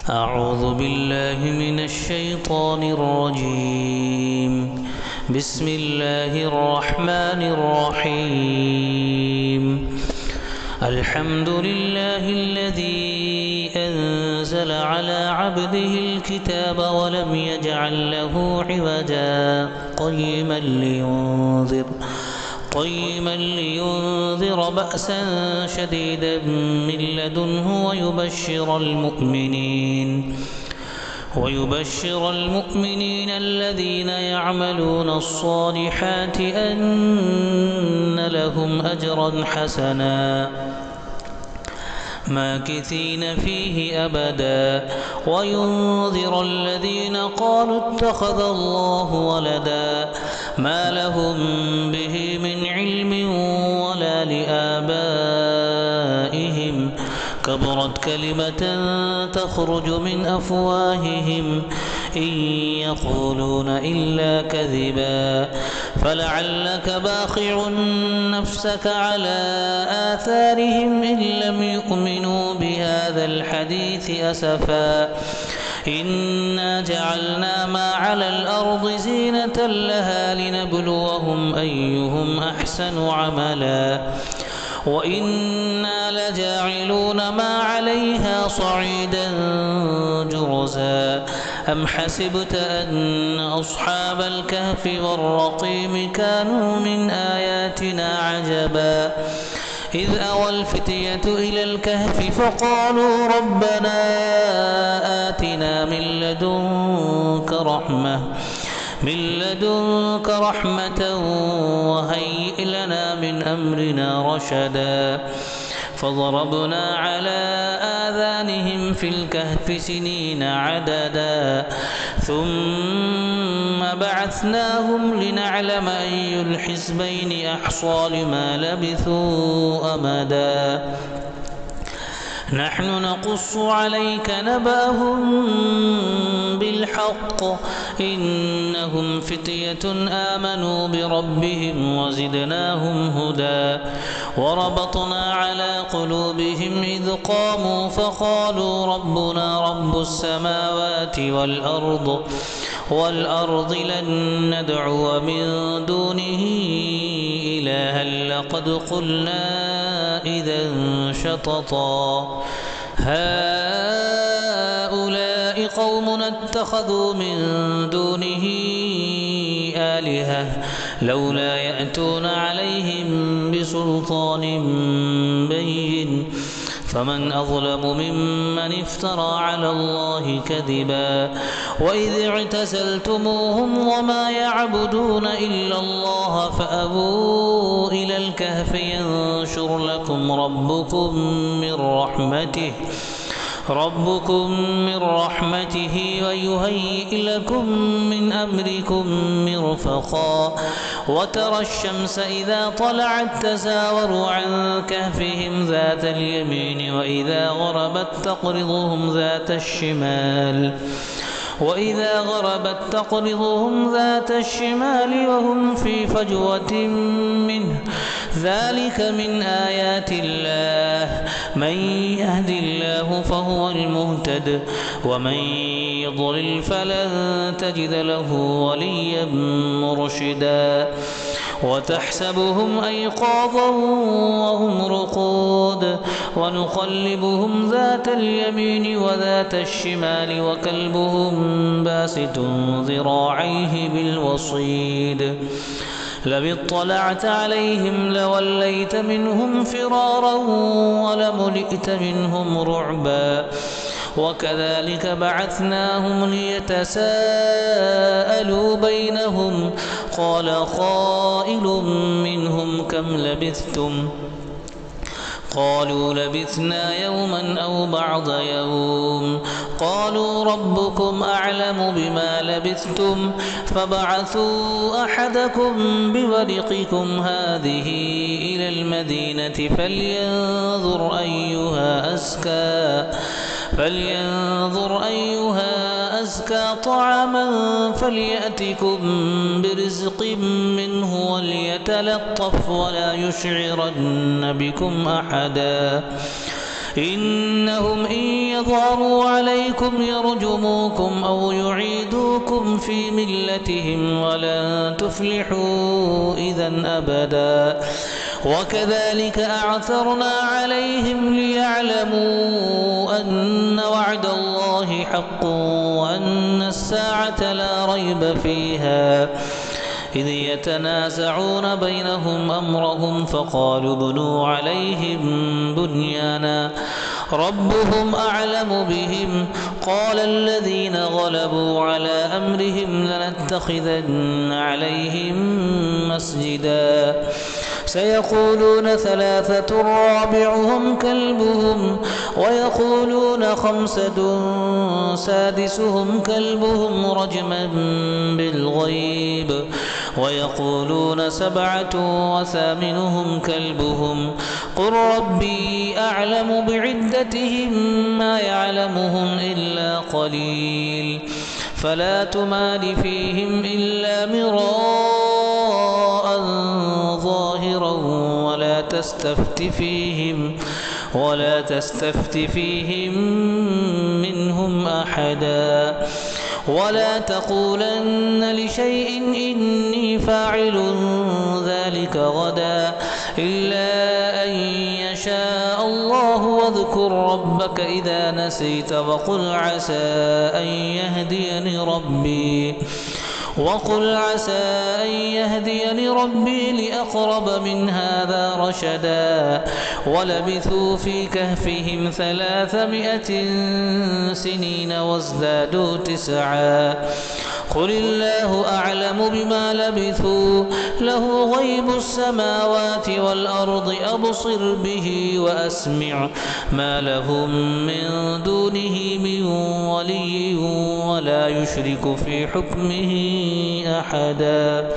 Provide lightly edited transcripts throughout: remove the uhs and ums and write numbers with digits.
أعوذ بالله من الشيطان الرجيم. بسم الله الرحمن الرحيم. الحمد لله الذي أنزل على عبده الكتاب ولم يجعل له عوجا قيما لينذر بأسا شديدا من لدنه ويبشر المؤمنين الذين يعملون الصالحات أن لهم أجرا حسنا ماكثين فيه أبدا وينذر الذين قالوا اتخذ الله ولدا ما لهم به من علم ولا لآبائهم كبرت كلمة تخرج من أفواههم إن يقولون إلا كذبا فلعلك باخع نفسك على آثارهم إن لم يؤمنوا بهذا الحديث أسفا إنا جعلنا ما على الأرض زينة لها لنبلوهم أيهم أحسن عملا وإنا لجاعلون ما عليها صعيدا جرزا أم حسبت أن أصحاب الكهف والرقيم كانوا من آياتنا عجبا إذ أوى الفتية إلى الكهف فقالوا ربنا آتنا من لدنك رحمة وهيئ لنا من أمرنا رشدا فضربنا على آذانهم في الكهف سنين عددا ثم بعثناهم لنعلم أي الحزبين أحصى لما لبثوا أمدا نحن نقص عليك نبأهم بالحق إنهم فتية آمنوا بربهم وزدناهم هدى وربطنا على قلوبهم إذ قاموا فقالوا ربنا رب السماوات والأرض لن ندعو من دونه إلها لقد قلنا إذا شططا هؤلاء قوم اتخذوا من دونه آلهة لولا يأتون عليهم بسلطان بين فمن أظلم ممن افترى على الله كذبا وإذ اعتزلتموهم وما يعبدون إلا الله فأبوا إلى الكهف ينشر لكم ربكم من رحمته ويهيئ لكم من أمركم مرفقا وترى الشمس إذا طلعت تزاور عن كهفهم ذات اليمين وإذا غربت تقرضهم ذات الشمال وهم في فجوة منه ذلك من آيات الله من يهد الله فهو المهتد ومن يضلل فلن تجد له وليا مرشدا وتحسبهم أيقاظا وهم رقود ونقلبهم ذات اليمين وذات الشمال وكلبهم باسط ذراعيه بالوصيد لو اطلعت عليهم لوليت منهم فرارا ولملئت منهم رعبا وكذلك بعثناهم ليتساءلوا بينهم قال قائل منهم كم لبثتم قالوا لبثنا يوما أو بعض يوم قالوا ربكم أعلم بما لبثتم فبعثوا أحدكم بورقكم هذه إلى المدينة فلينظر أيها أزكى طعاما فليأتكم برزق منه وليتلطف ولا يشعرن بكم أحدا إنهم إن يظهروا عليكم يرجموكم أو يعيدوكم في ملتهم ولن تفلحوا إذا أبدا وكذلك أعثرنا عليهم ليعلموا أن وعد الله حق وأن الساعة لا ريب فيها إذ يتنازعون بينهم أمرهم فقالوا ابنوا عليهم بنيانا ربهم أعلم بهم قال الذين غلبوا على أمرهم لنتخذن عليهم مسجدا سيقولون ثلاثة رابعهم كلبهم ويقولون خمسة سادسهم كلبهم رجما بالغيب ويقولون سبعة وثامنهم كلبهم قل ربي أعلم بعدتهم ما يعلمهم إلا قليل فلا تمال فيهم إلا مراء ظاهرا ولا تستفت فيهم منهم أحدا ولا تقولن لشيء إني فاعل ذلك غدا إلا أن يشاء الله واذكر ربك إذا نسيت وقل عسى أن يهديني ربي لأقرب من هذا رشدا ولبثوا في كهفهم 300 سنين وازدادوا 9 قل الله أعلم بما لبثوا له غيب السماوات والأرض أبصر به وأسمع ما لهم من دونه من ولي ولا يشرك في حكمه أحدا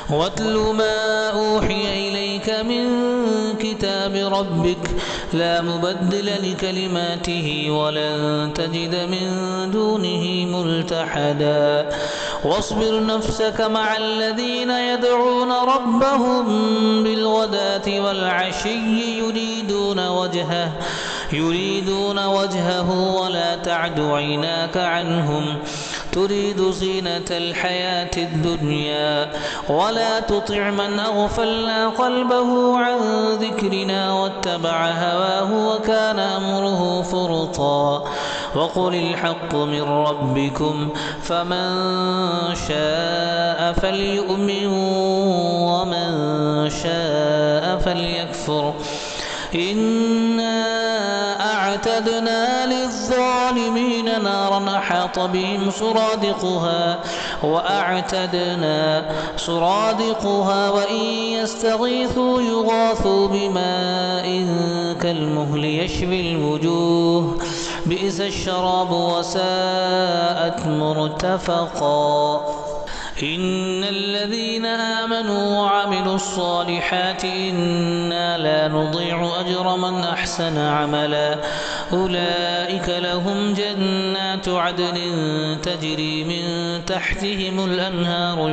واتل ما أوحي إليك من كتاب ربك لا مبدل لكلماته ولن تجد من دونه ملتحدا واصبر نفسك مع الذين يدعون ربهم بالغداة والعشي يريدون وجهه ولا تعد عيناك عنهم تريد زينة الحياة الدنيا ولا تطع من أغفلنا قلبه عن ذكرنا واتبع هواه وكان أمره فرطا وقل الحق من ربكم فمن شاء فليؤمن ومن شاء فليكفر إنا أعتدنا للظالمين نارا أحاط بهم سرادقها وإن يستغيثوا يغاثوا بماء كالمهل يشوي الوجوه بئس الشراب وساءت مرتفقا إن الذين آمنوا وعملوا الصالحات إنا لا نضيع أجر من أحسن عملا أولئك لهم جنات عدن تجري من تحتهم الأنهار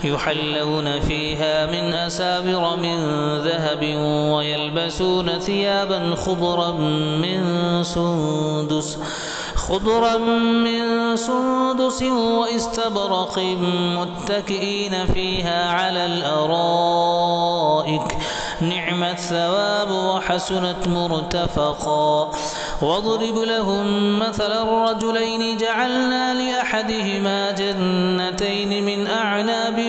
يحلون فيها من أساور من ذهب ويلبسون ثيابا خضرا من سندس واستبرق متكئين فيها على الأرائك نعم الثواب وحسنت مرتفقا واضرب لهم مثل الرجلين جعلنا لأحدهما جنتين من أعناب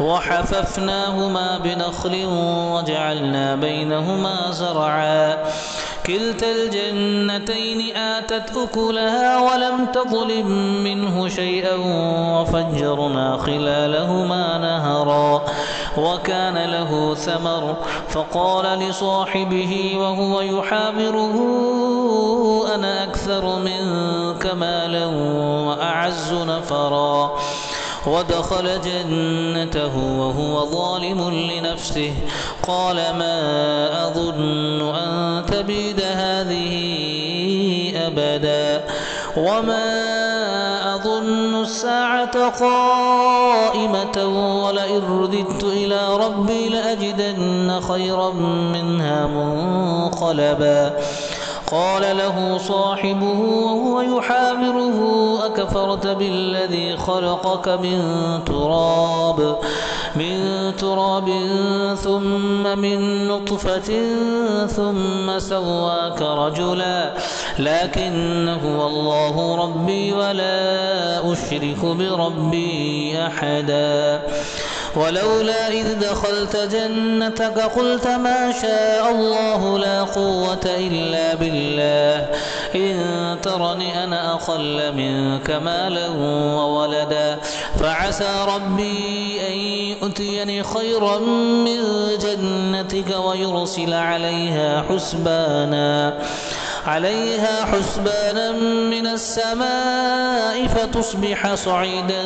وحففناهما بنخل وجعلنا بينهما زرعا كلتا الجنتين آتت أكلها ولم تظلم منه شيئا وفجرنا خلالهما نهرا وكان له ثمر فقال لصاحبه وهو يحاوره أنا أكثر منك مالا وأعز نفرا ودخل جنته وهو ظالم لنفسه قال ما أظن أن تبيد هذه أبدا وما أظن الساعة قائمة ولئن رددت إلى ربي لأجدن خيرا منها منقلبا قال له صاحبه وهو يحاوره أكفرت بالذي خلقك من تراب ثم من نطفة ثم سواك رجلا لكن هو الله ربي ولا أشرك بربي أحدا ولولا إذ دخلت جنتك قلت ما شاء الله لا قوة إلا بالله إن ترني أنا أقل منك مالا وولدا فعسى ربي أن يؤتيني خيرا من جنتك ويرسل عليها حسبانا من السماء فتصبح صعيدا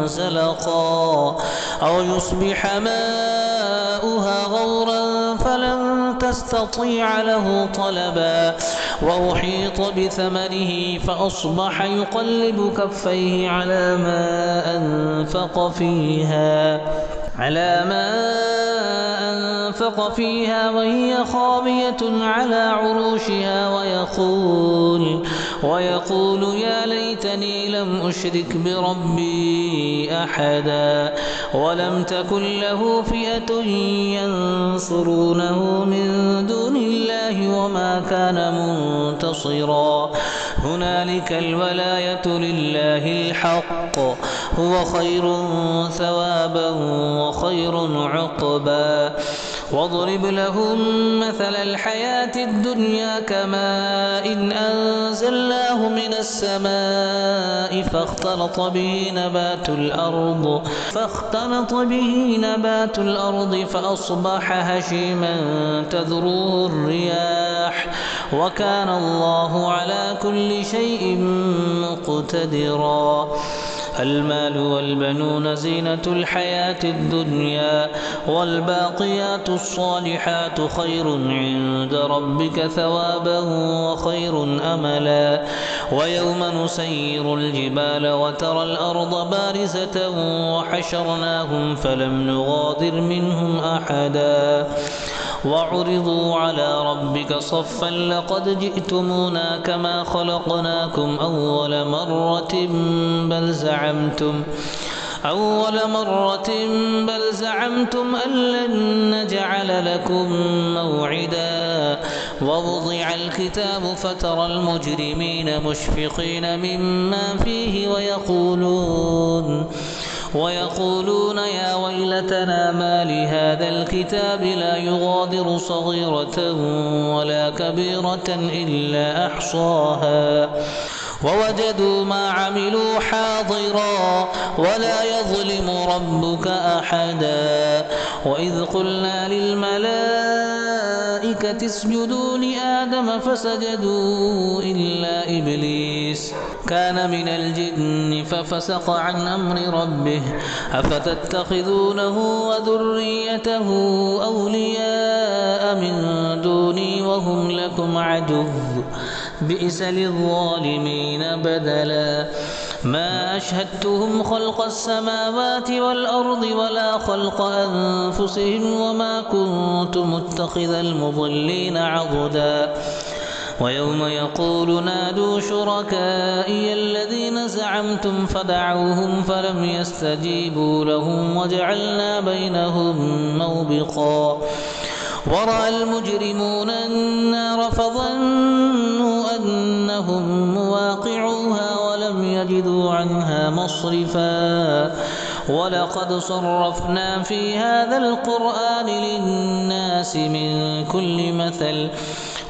زلقا أو يصبح ماؤها غورا فلن تستطيع له طلبا وأحيط بثمره فأصبح يقلب كفيه على ما أنفق فيها وهي خاوية على عروشها ويقول يا ليتني لم أشرك بربي أحدا ولم تكن له فئة ينصرونه من دون الله وما كان منتصرا هنالك الولاية لله الحق هو خير ثوابا وخير عقبا واضرب لهم مثل الحياة الدنيا كماء إن أنزلناه من السماء فاختلط به نبات الأرض فأصبح هشيما تذروه الرياح وكان الله على كل شيء مقتدرا المال والبنون زينة الحياة الدنيا والباقيات الصالحات خير عند ربك ثوابا وخير أملا ويوم نسير الجبال وترى الأرض بارزة وحشرناهم فلم نغادر منهم أحدا وعرضوا على ربك صفا لقد جئتمونا كما خلقناكم أول مرة بل زعمتم أن لن نجعل لكم موعدا ووضع الكتاب فترى المجرمين مشفقين مما فيه ويقولون يا ويلتنا ما لهذا الكتاب لا يغادر صغيرة ولا كبيرة إلا أحصاها ووجدوا ما عملوا حاضرا ولا يظلم ربك أحدا وإذ قلنا للملائكة اسجدوا لآدم فسجدوا إلا إبليس كان من الجن ففسق عن أمر ربه أفتتخذونه وذريته أولياء من دوني وهم لكم عدو بئس للظالمين بدلا ما أشهدتهم خلق السماوات والأرض ولا خلق أنفسهم وما كنت متخذ المضلين عضدا ويوم يقول نادوا شركائي الذين زعمتم فدعوهم فلم يستجيبوا لهم وجعلنا بينهم موبقا ورأى المجرمون النار فظنوا أنهم مواقعوها ولم يجدوا عنها مصرفا ولقد صرفنا في هذا القرآن للناس من كل مثل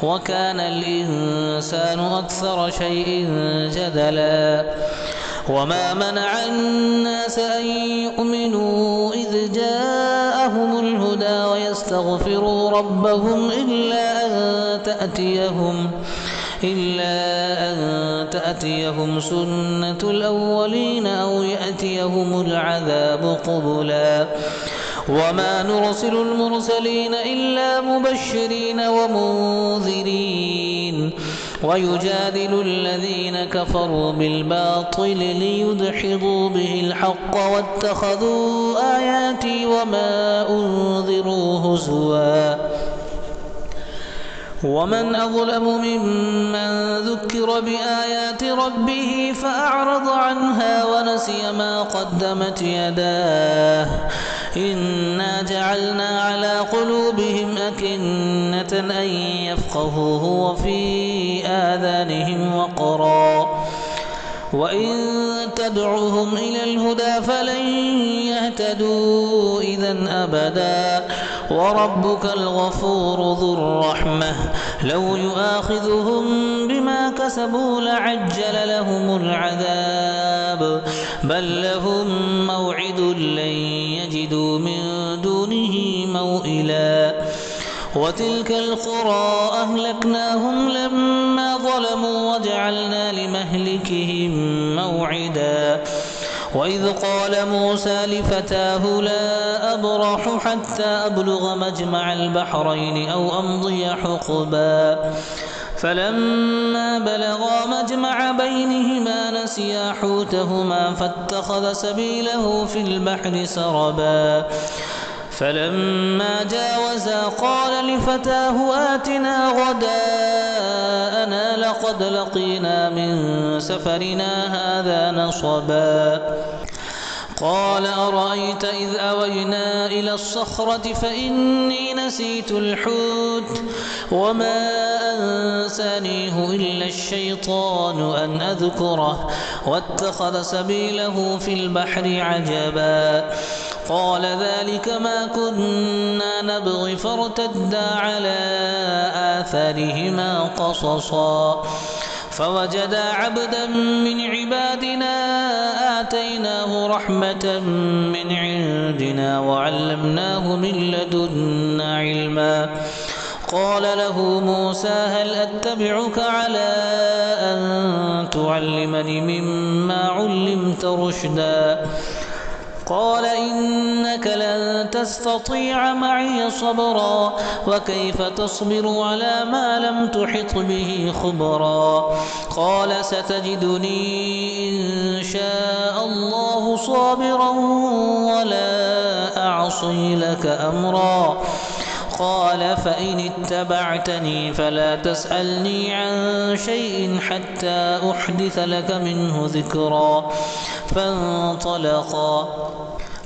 وكان الإنسان أكثر شيء جدلا وما منع الناس أن يؤمنوا إذ جاءهم الهدى ويستغفروا ربهم إلا أن تأتيهم سنة الأولين أو يأتيهم العذاب قبلا وما نرسل المرسلين إلا مبشرين ومنذرين ويجادل الذين كفروا بالباطل ليدحضوا به الحق واتخذوا آياتي وما أنذروا هزوا ومن أظلم ممن ذكر بآيات ربه فأعرض عنها ونسي ما قدمت يداه إنا جعلنا على قلوبهم أكنة أن يفقهوه وفي آذانهم وقرا وإن تدعوهم إلى الهدى فلن يهتدوا إذن أبدا وربك الغفور ذو الرحمة لو يؤاخذهم بما كسبوا لعجل لهم العذاب بل لهم موعد لن يجدوا من دونه موئلا وتلك القرى أهلكناهم لما ظلموا وجعلنا لمهلكهم موعدا وإذ قال موسى لفتاه لا أبرح حتى أبلغ مجمع البحرين أو أمضي حقبا فلما بلغا مجمع بينهما نسيا حوتهما فاتخذ سبيله في البحر سربا فلما جاوزا قال لفتاه آتنا غداءنا لقد لقينا من سفرنا هذا نصبا قال أرأيت إذ أوينا إلى الصخرة فإني نسيت الحوت وما أنسانيه إلا الشيطان أن أذكره واتخذ سبيله في البحر عجبا قال ذلك ما كنا نبغي فارتدا على آثارهما قصصا فوجدا عبدا من عبادنا آتيناه رحمة من عندنا وعلمناه من لدنا علما قال له موسى هل أتبعك على أن تعلمني مما علمت رشدا قال إنك لن تستطيع معي صبرا وكيف تصبر على ما لم تحط به خبرا قال ستجدني إن شاء الله صابرا ولا أعصي لك أمرا قال فإن اتبعتني فلا تسألني عن شيء حتى أحدث لك منه ذكرا فانطلقا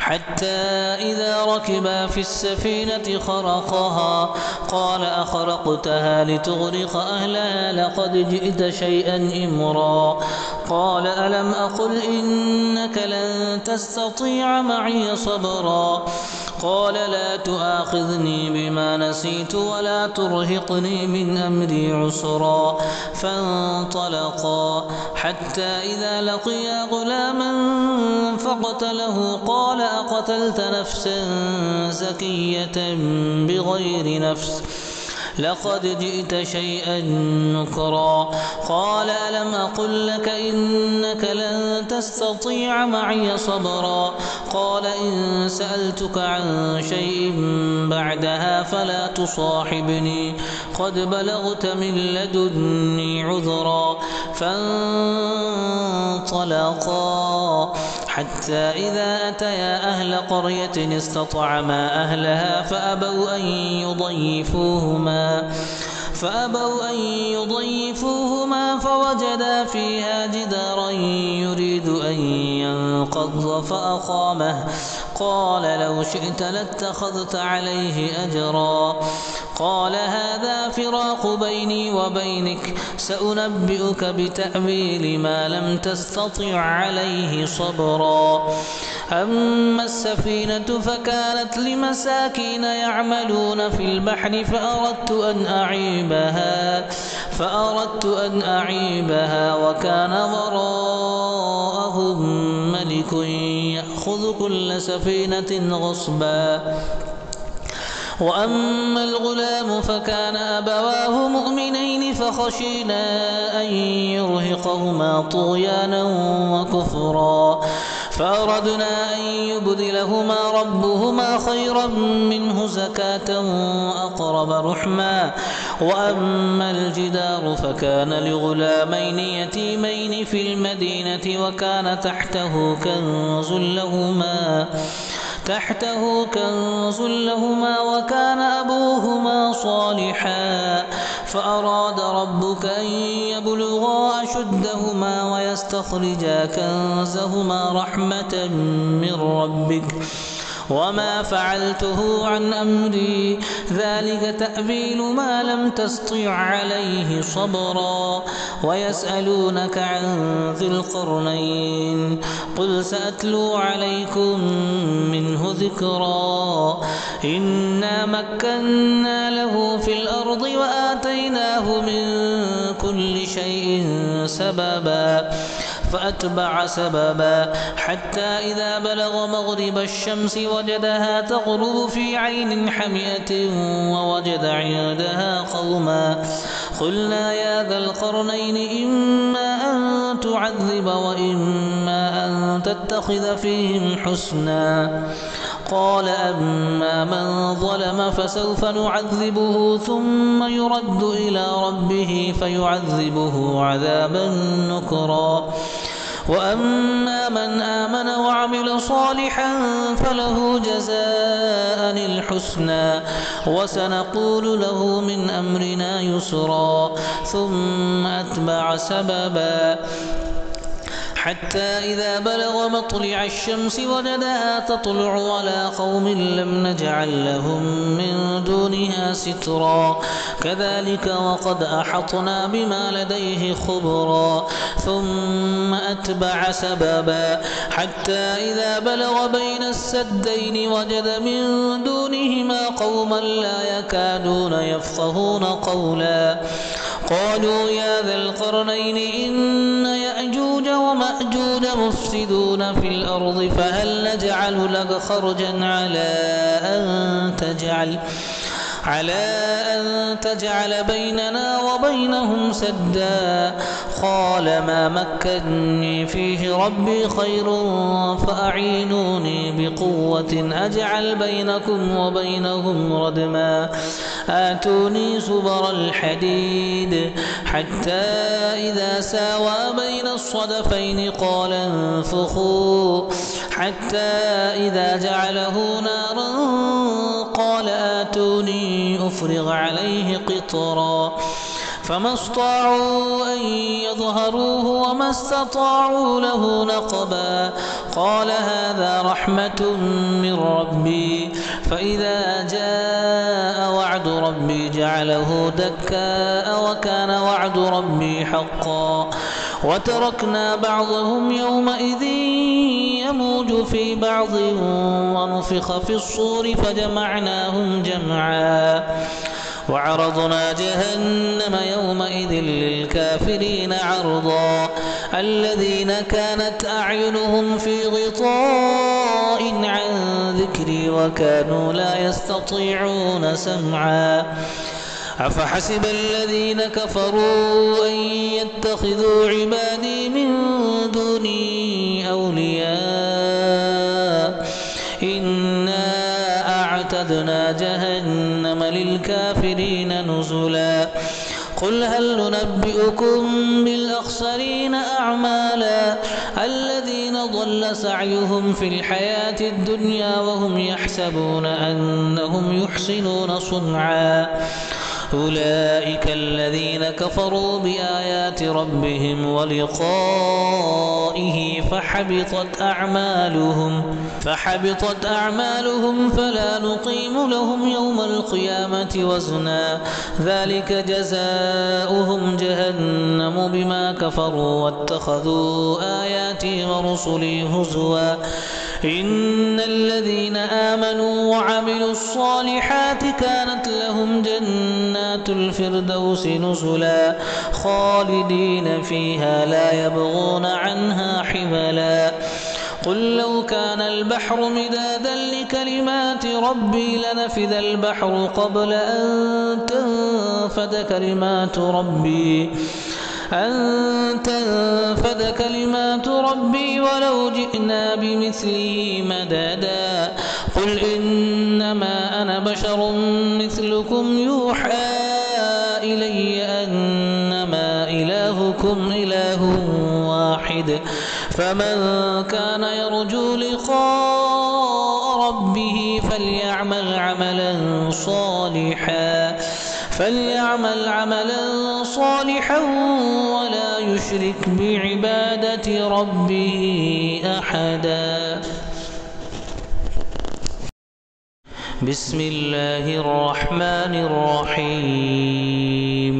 حتى إذا ركبا في السفينة خرقها قال أخرقتها لتغرق أهلها لقد جئت شيئا إمرا قال ألم أقل إنك لن تستطيع معي صبرا قال لا تؤاخذني بما نسيت ولا ترهقني من أمري عسرا فانطلقا حتى إذا لقيا غلاما فقتله قال أقتلت نفسا زكية بغير نفس لقد جئت شيئا نكرا قال ألم أقل لك إنك لن تستطيع معي صبرا قال إن سألتك عن شيء بعدها فلا تصاحبني قد بلغت من لدني عذرا فانطلقا حتى إذا أتيا أهل قرية استطعما أهلها فأبوا أن يضيفوهما فوجدا فيها جدارا يريد أن ينقض فأقامه قال لو شئت لاتخذت عليه أجرا قال هذا فراق بيني وبينك سأنبئك بتأويل ما لم تستطع عليه صبرا أما السفينة فكانت لمساكين يعملون في البحر فأردت أن أعيبها وكان وراءهم ملك يأخذ كل سفينة غصبا وأما الغلام فكان أبواه مؤمنين فخشينا أن يرهقهما طغيانا وكفرا فأردنا أن يبدلهما ربهما خيرا منه زكاة وأقرب رحما وأما الجدار فكان لغلامين يتيمين في المدينة وكان تحته كنز لهما وكان أبوهما صالحا فأراد ربك أن يبلغا أشدهما ويستخرجا كنزهما رحمة من ربك وما فعلته عن أمري ذلك تأويل ما لم تسطع عليه صبرا ويسألونك عن ذي القرنين قل سأتلو عليكم منه ذكرا إنا مكنا له في الأرض وآتيناه من كل شيء سببا فأتبع سببا حتى إذا بلغ مغرب الشمس وجدها تغرب في عين حمئة ووجد عندها قوما قلنا يا ذا القرنين إما أن تعذب وإما أن تتخذ فيهم حسنا قال أما من ظلم فسوف نعذبه ثم يرد إلى ربه فيعذبه عذابا نكرا وأما من آمن وعمل صالحا فله جزاء الحسنى وسنقول له من أمرنا يسرا ثم أتبع سببا حتى إذا بلغ مطلع الشمس وجدها تطلع على قوم لم نجعل لهم من دونها سترا كذلك وقد أحطنا بما لديه خبرا ثم أتبع سببا حتى إذا بلغ بين السدين وجد من دونهما قوما لا يكادون يفقهون قولا قالوا يا ذا القرنين إن يأجوج ومأجوج مفسدون في الأرض فهل نجعل لك خرجا على أن تجعل بيننا وبينهم سدا قال ما مكني فيه ربي خير فأعينوني بقوة أجعل بينكم وبينهم ردما آتوني زبر الحديد حتى إذا ساوى بين الصدفين قال انفخوا حتى إذا جعله نارا قال آتوني أفرغ عليه قطرا فما استطاعوا أن يظهروه وما استطاعوا له نقبا قال هذا رحمة من ربي فإذا جاء وعد ربي جعله دكاء وكان وعد ربي حقا وتركنا بعضهم يومئذ يموج في بعض ونفخ في الصور فجمعناهم جمعا وعرضنا جهنم يومئذ للكافرين عرضا الذين كانت أعينهم في غطاء عن ذكري وكانوا لا يستطيعون سمعا أفحسب الذين كفروا أن يتخذوا عبادي من دوني أولياء إنا أعتدنا جهنم للكافرين نزلا قل هل ننبئكم بالأخسرين أعمالا الذين ضل سعيهم في الحياة الدنيا وهم يحسبون أنهم يحسنون صنعا أولئك الذين كفروا بآيات ربهم ولقائه فحبطت أعمالهم فلا نقيم لهم يوم القيامة وزنا ذلك جزاؤهم جهنم بما كفروا واتخذوا آياتي ورسلي هزوا إن الذين آمنوا وعملوا الصالحات كانت لهم جنات الفردوس نزلا خالدين فيها لا يبغون عنها حولا قل لو كان البحر مدادا لكلمات ربي لنفذ البحر قبل أن تنفد كلمات ربي أن تنفذ كلمات ربي ولو جئنا بمثله مددا قل إنما أنا بشر مثلكم يوحى إلي أنما إلهكم إله واحد فمن كان يرجو لقاء ربه فليعمل عملا صالحا ولا يشرك بعبادة ربه أحدا. بسم الله الرحمن الرحيم.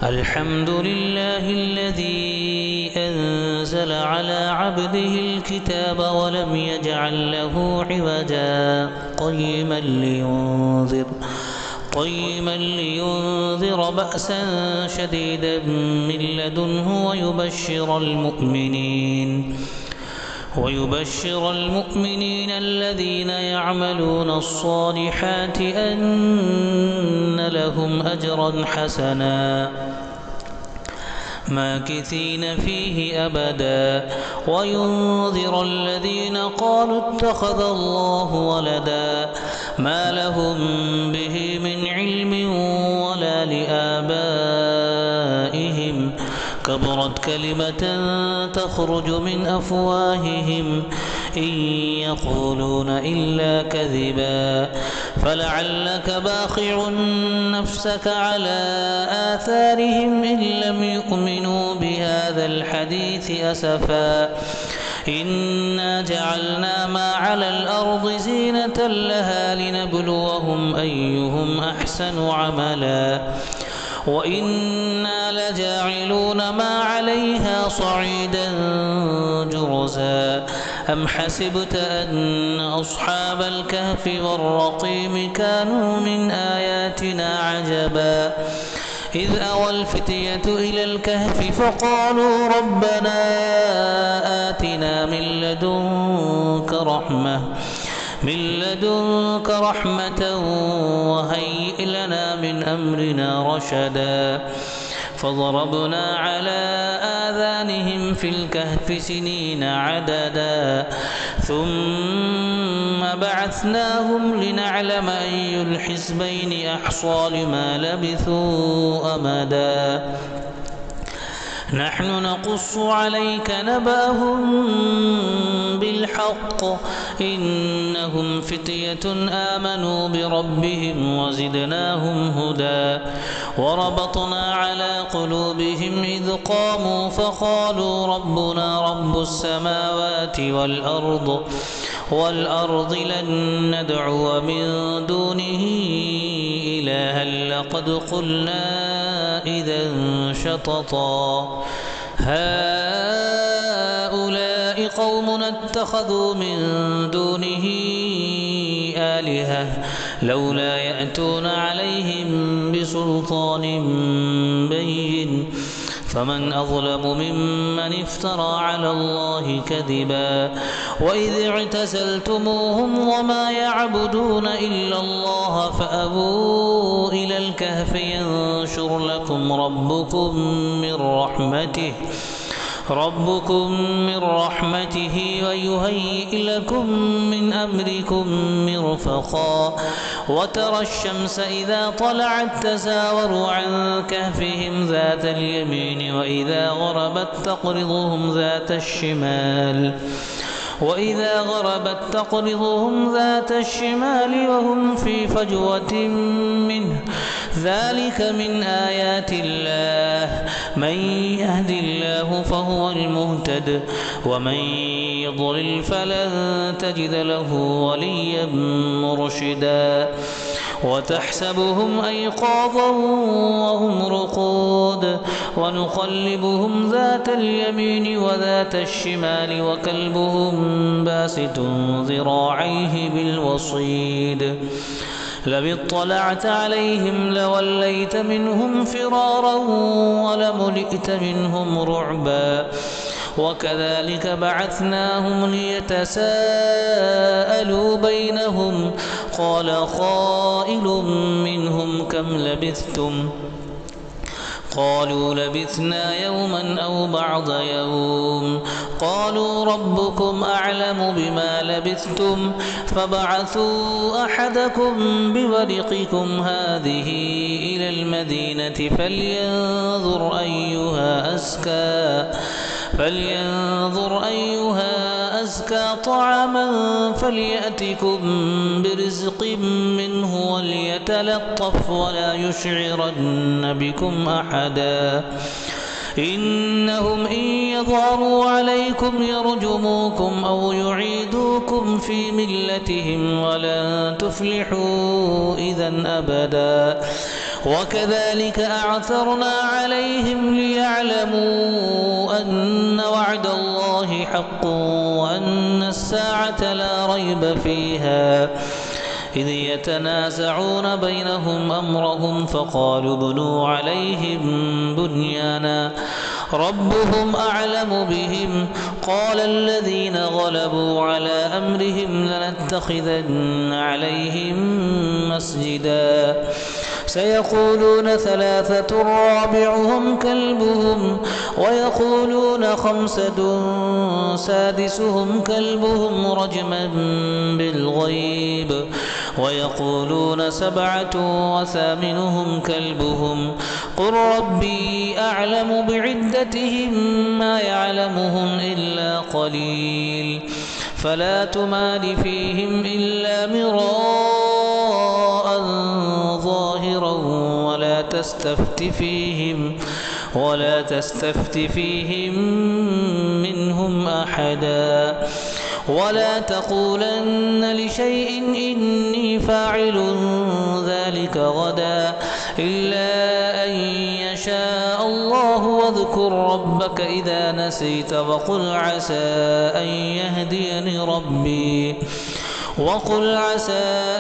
الحمد لله الذي أنزل على عبده الكتاب ولم يجعل له عوجا قيما لينذر بأسا شديدا من لدنه ويبشر المؤمنين الذين يعملون الصالحات أن لهم أجرا حسنا ماكثين فيه أبدا وينذر الذين قالوا اتخذ الله ولدا ما لهم به من علم ولا لآبائهم كبرت كلمة تخرج من أفواههم إن يقولون إلا كذبا فلعلك باخع نفسك على آثارهم إن لم يؤمنوا بهذا الحديث أسفا إنا جعلنا ما على الأرض زينة لها لنبلوهم أيهم أحسن عملا وإنا لجاعلون ما عليها صعيدا جرزا أم حسبت أن أصحاب الكهف والرقيم كانوا من آياتنا عجبا إذ أوى الفتية إلى الكهف فقالوا ربنا آتنا من لدنك رحمة وهيئ لنا من أمرنا رشدا فضربنا على آذانهم في الكهف سنين عددا ثم بعثناهم لنعلم أي الحزبين أحصى لما لبثوا أمدا نحن نقص عليك نبأهم بالحق إنهم فتية آمنوا بربهم وزدناهم هدى وربطنا على قلوبهم إذ قاموا فقالوا ربنا رب السماوات والأرض لن ندعو من دونه إلها لقد قلنا إذا شططا هؤلاء قومنا اتخذوا من دونه آلهة لولا يأتون عليهم بسلطان بين فمن أظلم ممن افترى على الله كذبا وإذ اعتزلتموهم وما يعبدون إلا الله فأبوا إلى الكهف ينشر لكم ربكم من رحمته ويهيئ لكم من أمركم مرفقا وترى الشمس إذا طلعت تزاور عن كهفهم ذات اليمين وإذا غربت تقرضهم ذات الشمال وهم في فجوة منه ذلك من آيات الله من يهد الله فهو المهتد ومن يضلل فلن تجد له وليا مرشدا وتحسبهم أيقاظا وهم رقود ونقلبهم ذات اليمين وذات الشمال وكلبهم باسط ذراعيه بالوصيد لو اطلعت عليهم لوليت منهم فرارا ولملئت منهم رعبا وكذلك بعثناهم ليتساءلوا بينهم قال قائل منهم قالوا لبثنا يوما أو بعض يوم قالوا ربكم أعلم بما لبثتم فابعثوا أحدكم بورقكم هذه إلى المدينة فلينظر أيها أزكى طعاما فليأتكم برزق منه وليتلطف ولا يشعرن بكم أحدا إنهم إن يظهروا عليكم يرجموكم أو يعيدوكم في ملتهم ولن تفلحوا إذا أبدا وكذلك أعثرنا عليهم ليعلموا أن وعد الله حق وأن الساعة لا ريب فيها إذ يتنازعون بينهم أمرهم فقالوا ابنوا عليهم بنيانا ربهم أعلم بهم قال الذين غلبوا على أمرهم لنتخذن عليهم مسجدا سيقولون ثلاثة رابعهم كلبهم ويقولون خمسة سادسهم كلبهم رجما بالغيب ويقولون سبعة وثامنهم كلبهم قل ربي أعلم بعدتهم ما يعلمهم إلا قليل فلا تمال فيهم إلا مراء ظاهرا ولا تستفت فيهم منهم أحدا ولا تقولن لشيء إني فاعل ذلك غدا إلا أن يشاء الله واذكر ربك إذا نسيت وقل عسى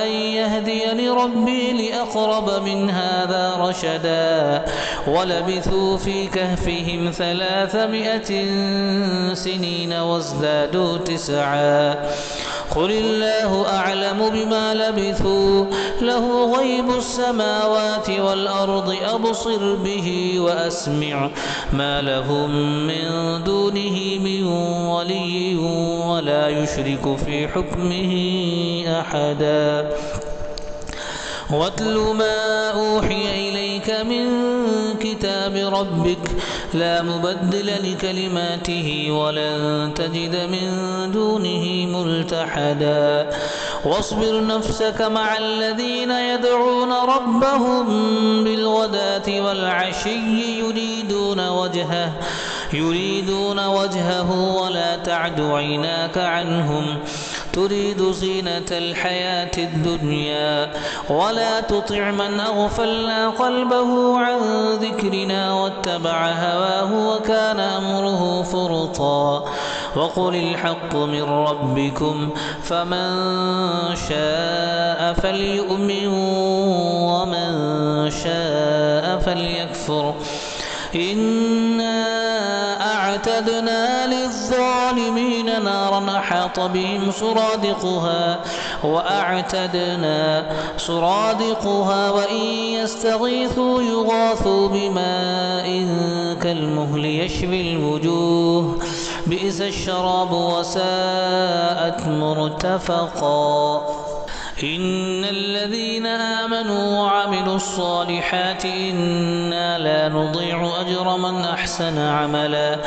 أن يهديني ربي لأقرب من هذا رشدا ولبثوا في كهفهم 300 سنين وازدادوا 9 قل الله أعلم بما لبثوا له غيب السماوات والأرض أبصر به وأسمع ما لهم من دونه من ولي ولا يشرك في حكمه أحدا واتل ما أوحي إليك من كتاب ربك لا مبدل لكلماته ولن تجد من دونه ملتحدا واصبر نفسك مع الذين يدعون ربهم بالغداة والعشي يريدون وجهه ولا تعد عيناك عنهم تريد زينة الحياة الدنيا ولا تطع من أغفلنا قلبه عن ذكرنا واتبع هواه وكان أمره فرطا وقل الحق من ربكم فمن شاء فليؤمن ومن شاء فليكفر إنا أعتدنا للظالمين نارا أحاط بهم سرادقها وإن يستغيثوا يغاثوا بماء كالمهل يشوي الوجوه بئس الشراب وساءت مرتفقا إن الذين آمنوا وعملوا الصالحات إنا لا نضيع أجر من أحسن عملا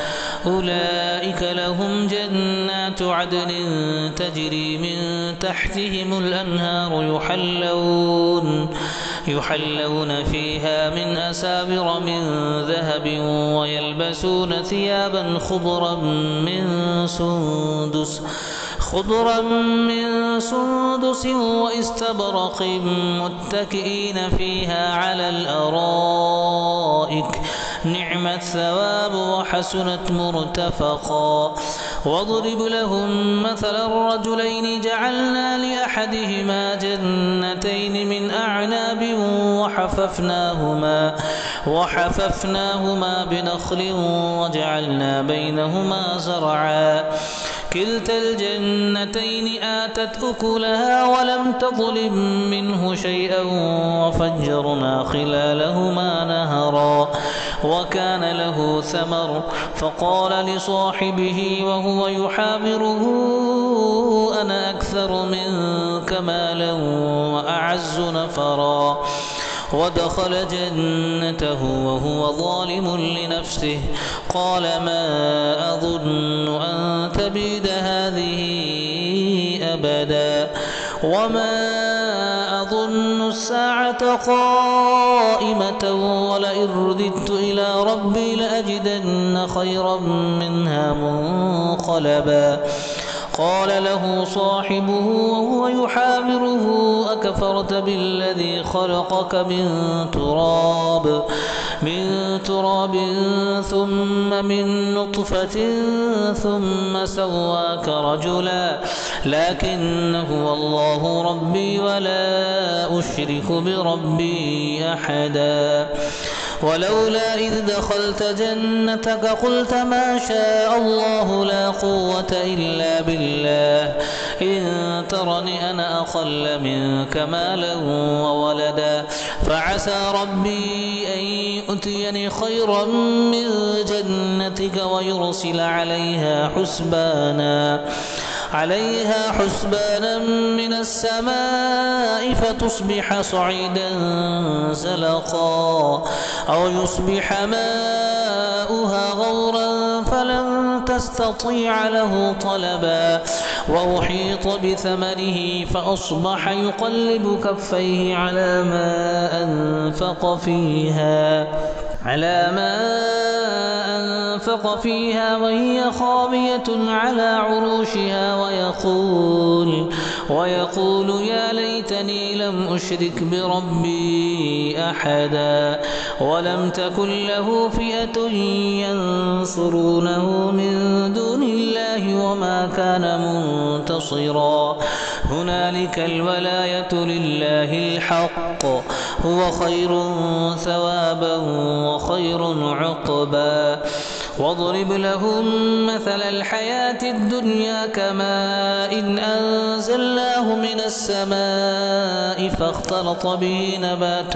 أولئك لهم جنات عدن تجري من تحتهم الأنهار يحلون فيها من أساور من ذهب ويلبسون ثيابا خضرا من سندس واستبرق متكئين فيها على الأرائك نعم الثواب وحسنت مرتفقا واضرب لهم مثل الرجلين جعلنا لأحدهما جنتين من أعناب وحففناهما بنخل وجعلنا بينهما زرعا كلتا الجنتين آتت أكلها ولم تظلم منه شيئا وفجرنا خلالهما نهرا وكان له ثمر فقال لصاحبه وهو يحاوره أنا أكثر منك مالا وأعز نفرا ودخل جنته وهو ظالم لنفسه قال ما أظن أن تبيد هذه أبدا وما أظن الساعة قائمة ولئن رددت إلى ربي لأجدن خيرا منها منقلبا قال له صاحبه وهو يحاوره أكفرت بالذي خلقك من تراب ثم من نطفة ثم سواك رجلا لكن هو الله ربي ولا أشرك بربي أحدا ولولا إذ دخلت جنتك قلت ما شاء الله لا قوة إلا بالله إن ترني أنا أقل منك مالا وولدا فعسى ربي أن يؤتيني خيرا من جنتك ويرسل عليها حسبانا من السماء فتصبح صعيدا زلقا أو يصبح ماؤها غورا فلن تستطيع له طلبا وأحيط بثمره فأصبح يقلب كفيه على ما أنفق فيها وهي خاوية على عروشها ويقول يا ليتني لم أشرك بربي أحدا ولم تكن له فئة ينصرونه من دون الله وما كان منتصرا هنالك الولاية لله الحق هو خير ثوابا وخير عقبا واضرب لهم مثل الحياة الدنيا كماء إن أنزلناه من السماء فاختلط به نبات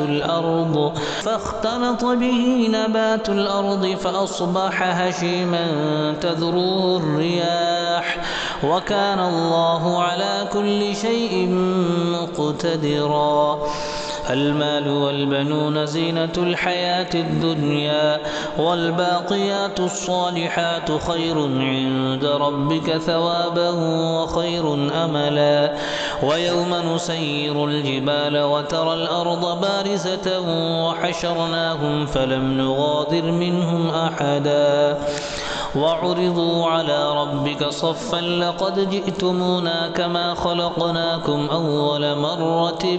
الأرض فأصبح هشيما تذروه الرياح وكان الله على كل شيء مقتدرا المال والبنون زينة الحياة الدنيا والباقيات الصالحات خير عند ربك ثوابا وخير أملا ويوم نسير الجبال وترى الأرض بارزة وحشرناهم فلم نغادر منهم أحدا وعرضوا على ربك صفا لقد جئتمونا كما خلقناكم أول مرة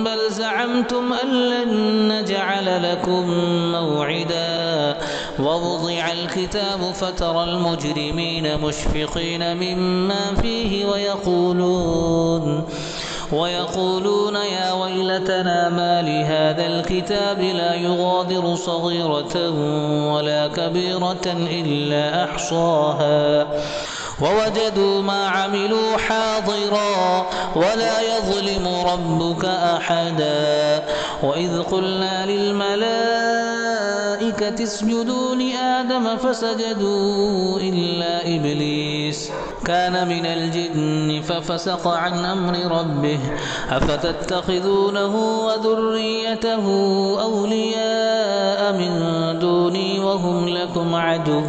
بل زعمتم أن لن نجعل لكم موعدا ووضع الكتاب فترى المجرمين مشفقين مما فيه ويقولون يا ويلتنا ما لهذا الكتاب لا يغادر صغيرة ولا كبيرة إلا أحصاها ووجدوا ما عملوا حاضرا ولا يظلم ربك أحدا وإذ قلنا للملائكة اسجدوا لآدم فسجدوا إلا إبليس كان من الجن ففسق عن أمر ربه أفتتخذونه وذريته أولياء من دوني وهم لكم عدو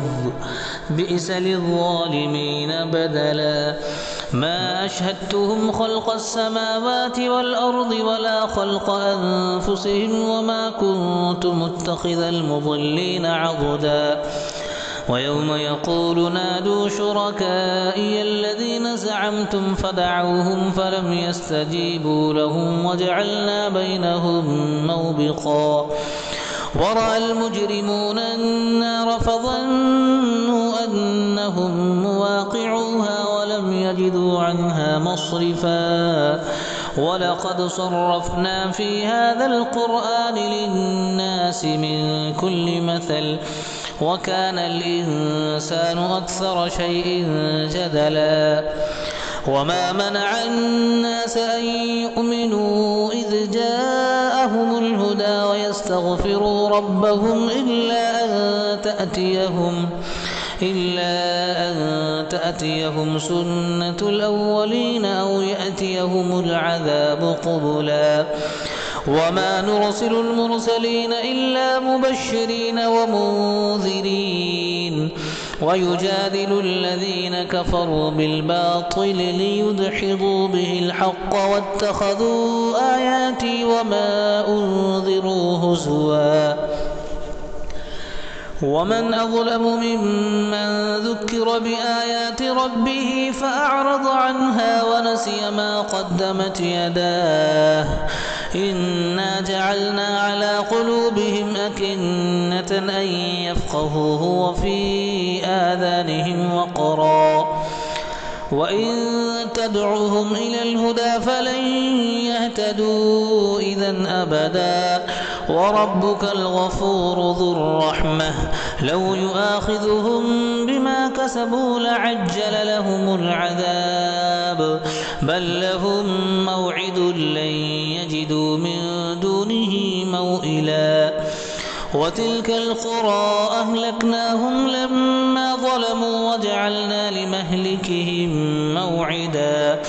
بئس للظالمين بدلا ما أشهدتهم خلق السماوات والأرض ولا خلق أنفسهم وما كنت متخذ المضلين عضدا ويوم يقول نادوا شركائي الذين زعمتم فدعوهم فلم يستجيبوا لهم وجعلنا بينهم موبقا ورأى المجرمون النار فظنوا أنهم مواقعوها ولم يجدوا عنها مصرفا ولقد صرفنا في هذا القرآن للناس من كل مثل وكان الإنسان أكثر شيء جدلا وما منع الناس أن يؤمنوا إذ جاء ويستغفروا ربهم إلا أن تأتيهم سنة الأولين أو يأتيهم العذاب قبلا وما نرسل المرسلين إلا مبشرين ومنذرين ويجادل الذين كفروا بالباطل ليدحضوا به الحق واتخذوا آياتي وما أنذروا هزوا ومن أظلم ممن ذكر بآيات ربه فأعرض عنها ونسي ما قدمت يداه إنا جعلنا على قلوبهم أكنة أن يفقهوه وفي آذانهم وقرا وإن تدعوهم إلى الهدى فلن يهتدوا إذا أبدا وربك الغفور ذو الرحمة لو يؤاخذهم بما كسبوا لعجل لهم العذاب بل لهم موعد لن يجدوا من دونه موئلا وتلك القرى أهلكناهم لما ظلموا وجعلنا لمهلكهم موعدا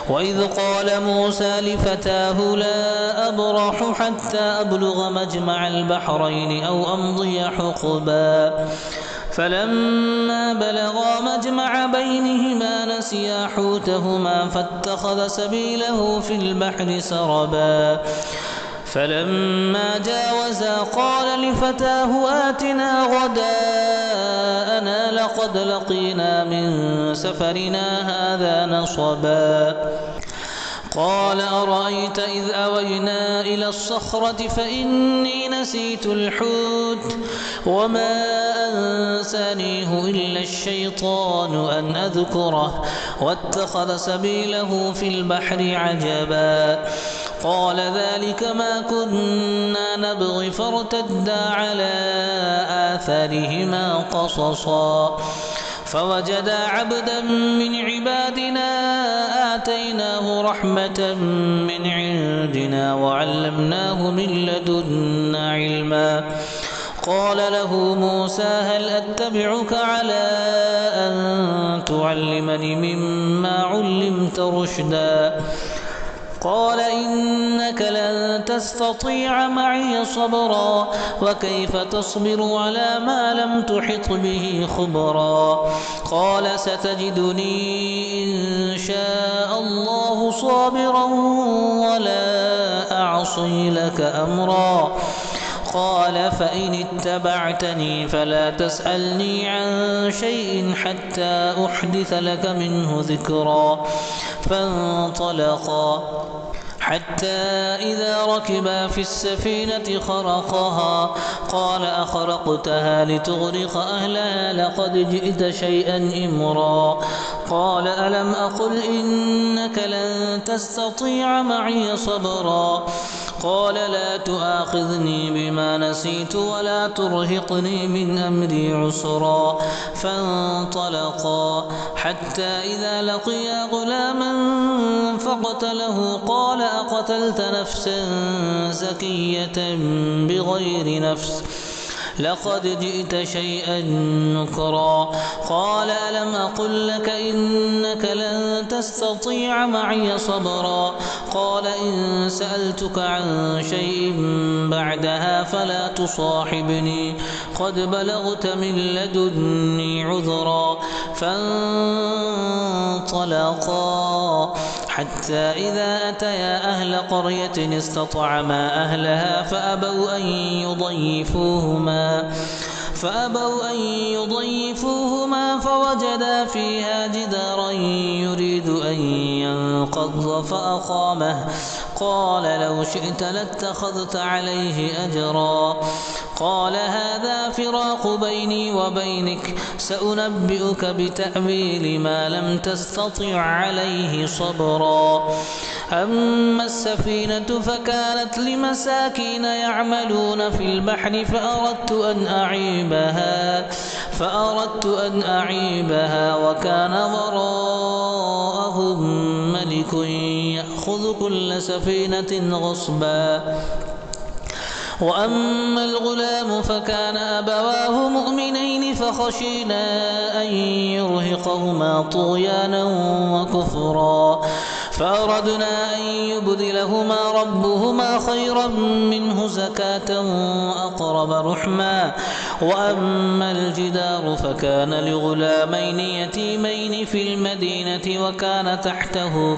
وإذ قال موسى لفتاه لا أبرح حتى أبلغ مجمع البحرين أو أمضي حقبا فلما بلغا مجمع بينهما نسيا حوتهما فاتخذ سبيله في البحر سربا فلما جاوزا قال لفتاه آتنا غداءنا لقد لقينا من سفرنا هذا نصبا قال أرأيت إذ أوينا إلى الصخرة فإني نسيت الحوت وما أنسانيه إلا الشيطان أن أذكره واتخذ سبيله في البحر عجبا قال ذلك ما كنا نبغي فارتدا على آثارهما قصصا فوجدا عبدا من عبادنا آتيناه رحمة من عندنا وعلمناه من لدنا علما قال له موسى هل أتبعك على أن تعلمني مما علمت رشدا قال إنك لن تستطيع معي صبرا وكيف تصبر على ما لم تحط به خبرا قال ستجدني إن شاء الله صابرا ولا أعصي لك أمرا قال فإن اتبعتني فلا تسألني عن شيء حتى أحدث لك منه ذكرا فانطلقا حتى إذا ركبا في السفينة خرقها قال أخرقتها لتغرق أهلها لقد جئت شيئا إمرا قال ألم أقل إنك لن تستطيع معي صبرا قال لا تؤاخذني بما نسيت ولا ترهقني من أمري عسرا فانطلقا حتى إذا لقيا غلاما فقتله قال أقتلت نفسا زكية بغير نفس لقد جئت شيئا نكرا قال ألم أقل لك إنك لن تستطيع معي صبرا قال إن سألتك عن شيء بعدها فلا تصاحبني قد بلغت من لدني عذرا فانطلقا حتى إذا أتيا أهل قرية استطعما أهلها فأبوا أن يضيفوهما فوجدا فيها جدارا يريد أن ينقض فأقامه قال لو شئت لاتخذت عليه أجرا قال هذا فراق بيني وبينك سأنبئك بتأويل ما لم تستطع عليه صبرا أما السفينة فكانت لمساكين يعملون في البحر فأردت أن أعيبها وكان وراءهم ملك يأخذ كل سفينة غصبا وأما الغلام فكان أبواه مؤمنين فخشينا أن يرهقهما طغيانا وكفرا فأردنا أن يبدلهما ربهما خيرا منه زكاة وأقرب رحما. وأما الجدار فكان لغلامين يتيمين في المدينة وكان تحته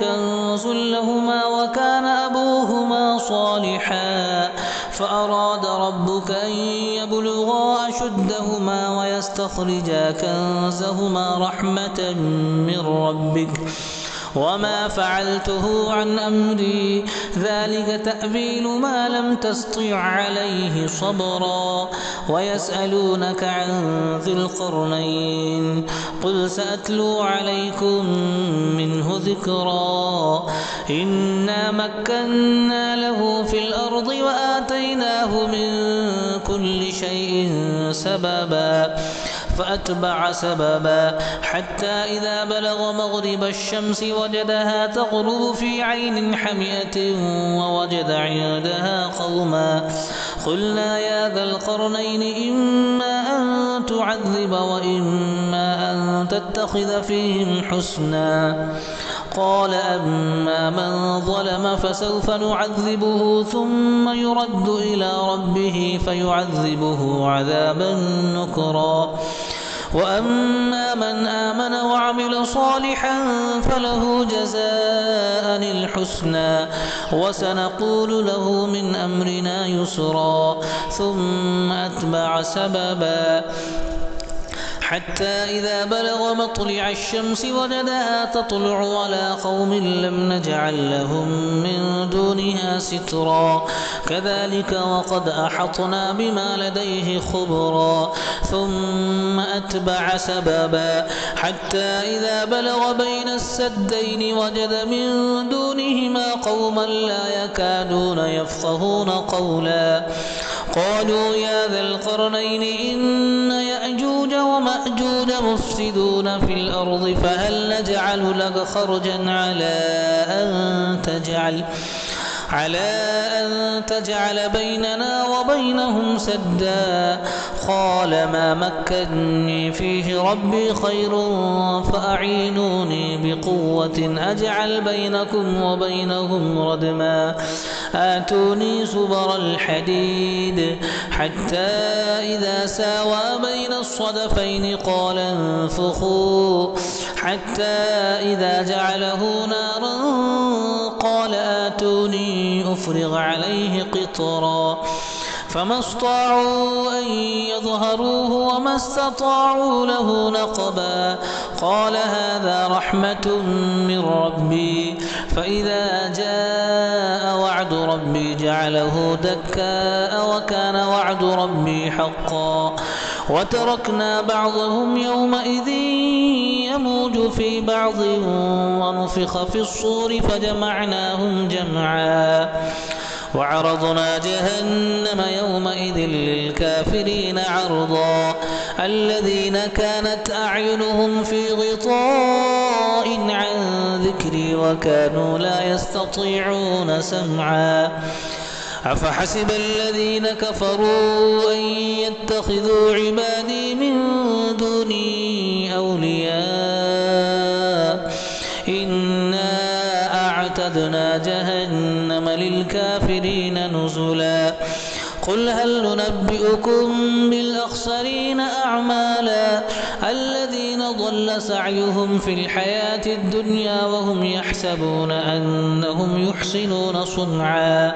كنز لهما وكان أبوهما صالحا فأراد ربك أن يبلغا أشدهما ويستخرجا كنزهما رحمة من ربك وما فعلته عن أمري ذلك تأويل ما لم تسطع عليه صبرا. ويسألونك عن ذي القرنين قل سأتلو عليكم منه ذكرا. إنا مكنا له في الأرض وآتيناه من كل شيء سببا فأتبع سببا حتى إذا بلغ مغرب الشمس وجدها تغرب في عين حمئة ووجد عندها قوما قلنا يا ذا القرنين إما أن تعذب وإما أن تتخذ فيهم حسنا. قال أما من ظلم فسوف نعذبه ثم يرد إلى ربه فيعذبه عذابا نكرا. وأما من آمن وعمل صالحا فله جزاء الحسنى وسنقول له من أمرنا يسرا. ثم أتبع سببا حتى إذا بلغ مطلع الشمس وجدها تطلع على قوم لم نجعل لهم من دونها سترا كذلك وقد أحطنا بما لديه خبرا. ثم أتبع سببا حتى إذا بلغ بين السدين وجد من دونهما قوما لا يكادون يفقهون قولا قالوا يا ذا القرنين إن يأجوج ومأجوج مفسدون في الأرض فهل نجعل لك خرجا على أن تجعل بيننا وبينهم سدا. قال ما مكنني فيه ربي خير فأعينوني بقوة أجعل بينكم وبينهم ردما. آتوني زبر الحديد حتى إذا ساوى بين الصدفين قال انفخوا حتى إذا جعله نارا قال آتوني أفرغ عليه قطرا فما استطاعوا أن يظهروه وما استطاعوا له نقبا. قال هذا رحمة من ربي فإذا جاء وعد ربي جعله دكاء وكان وعد ربي حقا. وتركنا بعضهم يومئذ يموج في بعض ونفخ في الصور فجمعناهم جمعا. وعرضنا جهنم يومئذ للكافرين عرضا الذين كانت أعينهم في غطاء عن ذكري وكانوا لا يستطيعون سمعا. أفحسب الذين كفروا أن يتخذوا عبادي من دوني أولياء إنا أعتدنا جهنم للكافرين نزلا. قل هل ننبئكم بالأخسرين أعمالا الذين ضل سعيهم في الحياة الدنيا وهم يحسبون أنهم يحسنون صنعا.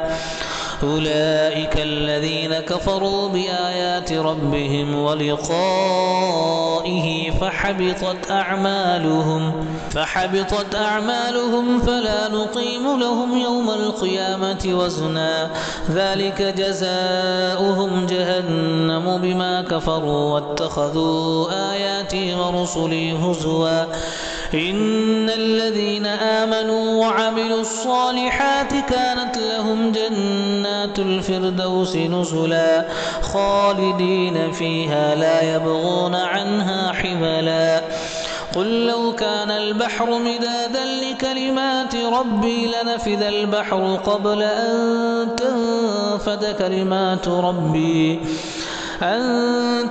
أولئك الذين كفروا بآيات ربهم ولقائه فحبطت أعمالهم فلا نقيم لهم يوم القيامة وزنا. ذلك جزاؤهم جهنم بما كفروا واتخذوا آياتي ورسلي هزوا. إن الذين آمنوا وعملوا الصالحات كانت لهم جنات الفردوس نزلا خالدين فيها لا يبغون عنها حولا. قل لو كان البحر مدادا لكلمات ربي لنفذ البحر قبل أن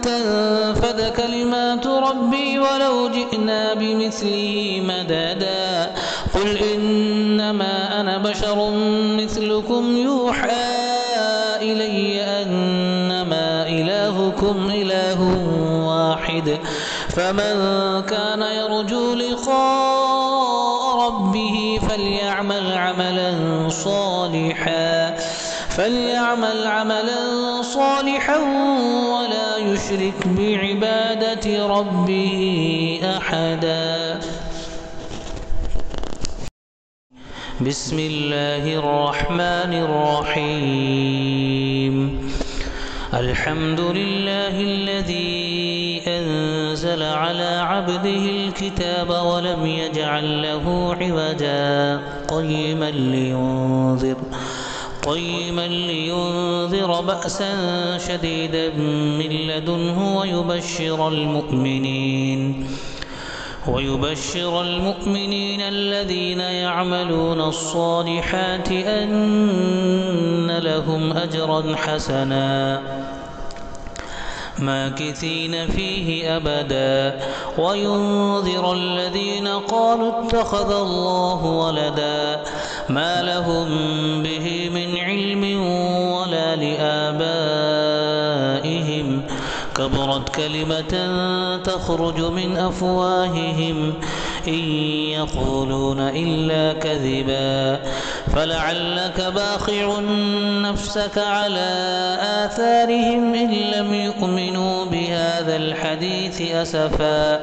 تنفد كلمات ربي ولو جئنا بمثله مددا قل إنما أنا بشر مثلكم يوحى إلي أنما إلهكم إله واحد فمن كان يرجو لقاء ربه فليعمل عملا صالحا ولا يشرك بعبادة ربه أحدا. بسم الله الرحمن الرحيم. الحمد لله الذي أنزل على عبده الكتاب ولم يجعل له عوجا قيما لينذر بأسا شديدا من لدنه ويبشر المؤمنين الذين يعملون الصالحات أن لهم أجرا حسنا ماكثين فيه أبدا وينذر الذين قالوا اتخذ الله ولدا ما لهم به من علم ولا لآبائهم كبرت كلمة تخرج من أفواههم إن يقولون إلا كذبا فلعلك باخع نفسك على آثارهم إن لم يؤمنوا بهذا الحديث أسفا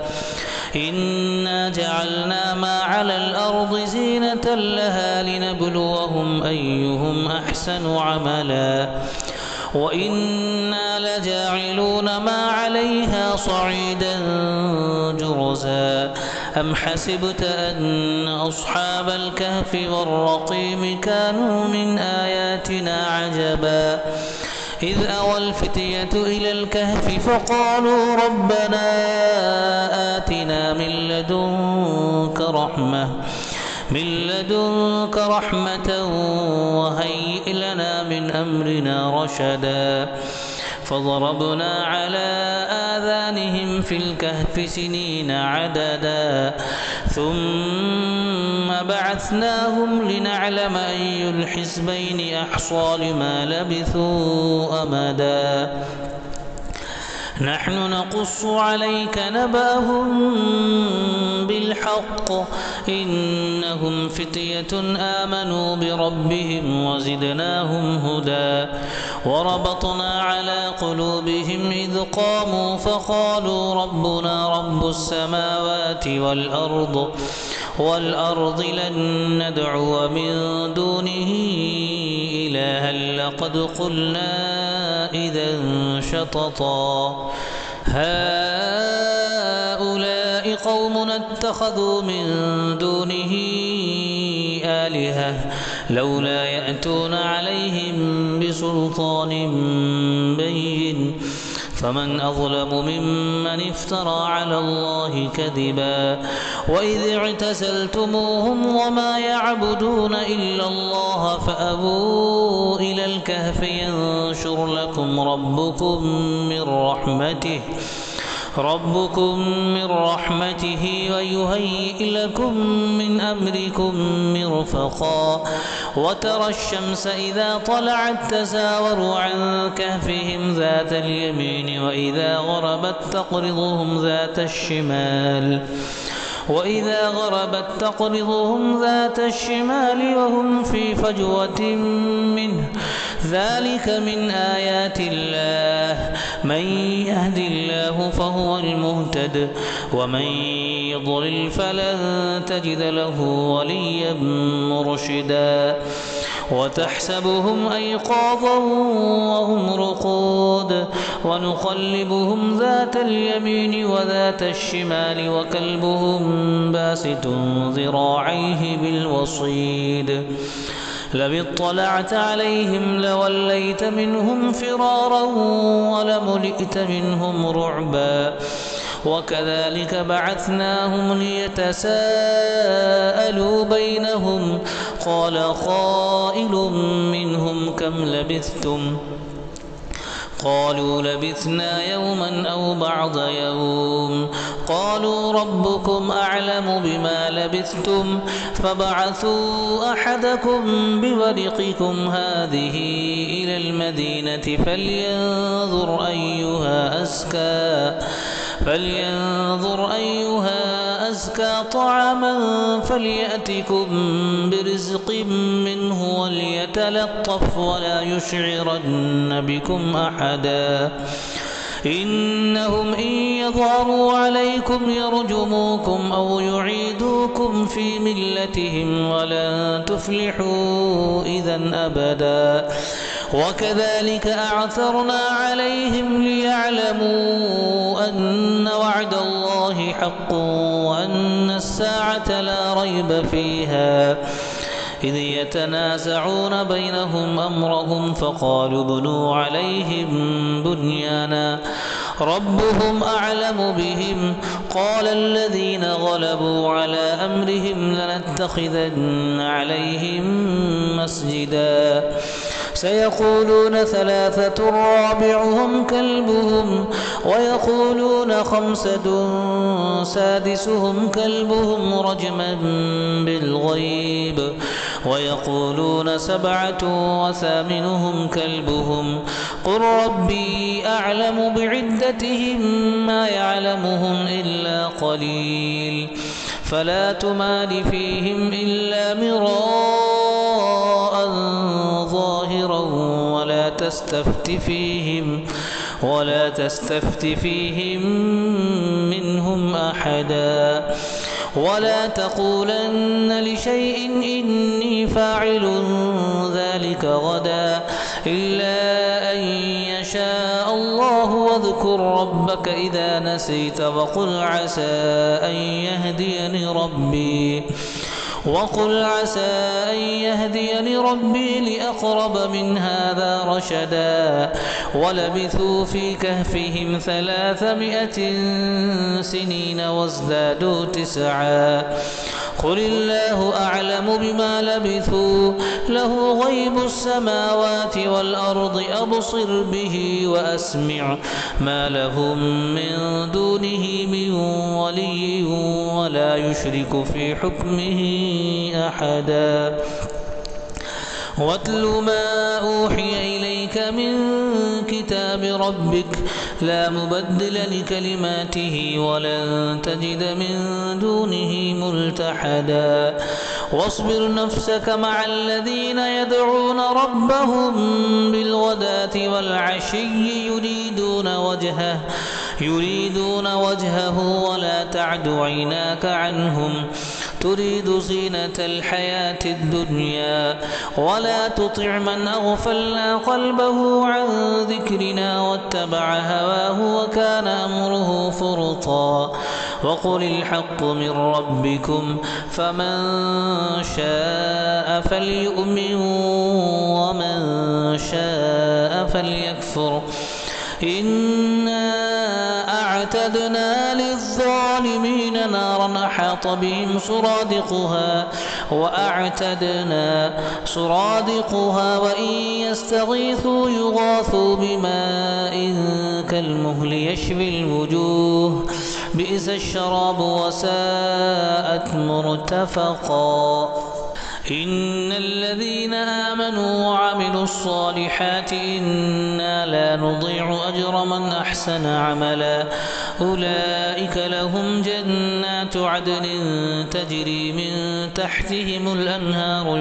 إنا جعلنا ما على الأرض زينة لها لنبلوهم أيهم أحسن عملا وإنا لجاعلون ما عليها صعيدا جرزا أم حسبت أن أصحاب الكهف والرقيم كانوا من آياتنا عجبا إذ أوى الفتية إلى الكهف فقالوا ربنا آتنا من لدنك رحمة وهيئ لنا من أمرنا رشدا فضربنا على آذانهم في الكهف سنين عددا ثم بعثناهم لنعلم أي الحزبين أحصى لما لبثوا أمدا نحن نقص عليك نبأهم بالحق إنهم فتية آمنوا بربهم وزدناهم هدى وربطنا على قلوبهم إذ قاموا فقالوا ربنا رب السماوات والأرض لن ندعو من دونه إلها لقد قلنا إذا شططا هؤلاء قومنا اتخذوا من دونه آلهة لولا يأتون عليهم بسلطان بين فمن أظلم ممن افترى على الله كذبا وإذ اعتزلتموهم وما يعبدون إلا الله فأبوا إلى الكهف ينشر لكم ربكم من رحمته ويهيئ لكم من أمركم مرفقا وترى الشمس إذا طلعت تزاور عن كهفهم ذات اليمين وإذا غربت تقرضهم ذات الشمال وهم في فجوة منه ذلك من آيات الله من يهد الله فهو المهتد ومن يضلل فلن تجد له وليا مرشدا وتحسبهم أيقاظا وهم رقود ونقلبهم ذات اليمين وذات الشمال وكلبهم باسط ذراعيه بالوصيد لو اطلعت عليهم لوليت منهم فرارا ولملئت منهم رعبا وكذلك بعثناهم ليتساءلوا بينهم قال قائل منهم كم لبثتم قالوا لبثنا يوما أو بعض يوم قالوا ربكم أعلم بما لبثتم فبعثوا أحدكم بورقكم هذه إلى المدينة فلينظر أيها أزكى طعاما فليأتكم برزق منه وليتلطف ولا يشعرن بكم أحدا إنهم إن يظهروا عليكم يرجموكم أو يعيدوكم في ملتهم ولن تفلحوا إذا أبدا وكذلك أعثرنا عليهم ليعلموا أن وعد الله حق وأن الساعة لا ريب فيها إذ يتنازعون بينهم أمرهم فقالوا ابنوا عليهم بنيانا ربهم أعلم بهم قال الذين غلبوا على أمرهم لنتخذن عليهم مسجدا سيقولون ثلاثة رابعهم كلبهم ويقولون خمسة سادسهم كلبهم رجما بالغيب ويقولون سبعة وثامنهم كلبهم قل ربي أعلم بعدتهم ما يعلمهم إلا قليل فلا تمال فيهم إلا مراء ظاهرا ولا تستفت فيهم منهم أحدا ولا تقولن لشيء إني فاعل ذلك غدا إلا أن يشاء الله واذكر ربك إذا نسيت وقل عسى أن يهديني ربي لأقرب من هذا رشدا ولبثوا في كهفهم 300 سنين وازدادوا 9 قل الله أعلم بما لبثوا له غيب السماوات والأرض أبصر به وأسمع ما لهم من دونه من ولي ولا يشرك في حكمه أحدا واتل ما أوحي إليك من كتاب ربك لا مبدل لكلماته ولن تجد من دونه ملتحدا واصبر نفسك مع الذين يدعون ربهم بالغداة والعشي يريدون وجهه ولا تعد عيناك عنهم تريد زينة الحياة الدنيا ولا تطع من أغفلنا قلبه عن ذكرنا واتبع هواه وكان أمره فرطا وقل الحق من ربكم فمن شاء فليؤمن ومن شاء فليكفر إنا أعتدنا للظالمين نارا أحاط بهم سرادقها وإن يستغيثوا يغاثوا بماء كالمهل يشوي الوجوه بئس الشراب وساءت مرتفقا إن الذين آمنوا وعملوا الصالحات إنا لا نضيع أجر من أحسن عملا أولئك لهم جنات عدن تجري من تحتهم الأنهار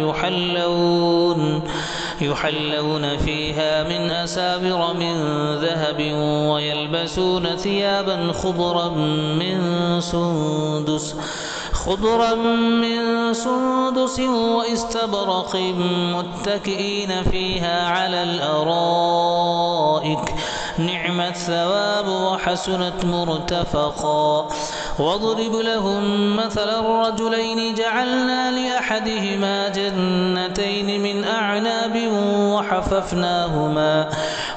يحلون فيها من أساور من ذهب ويلبسون ثيابا خضرا من سندس واستبرق متكئين فيها على الأرائك نعم الثواب وحسنت مرتفقا واضرب لهم مثل الرجلين جعلنا لأحدهما جنتين من أعناب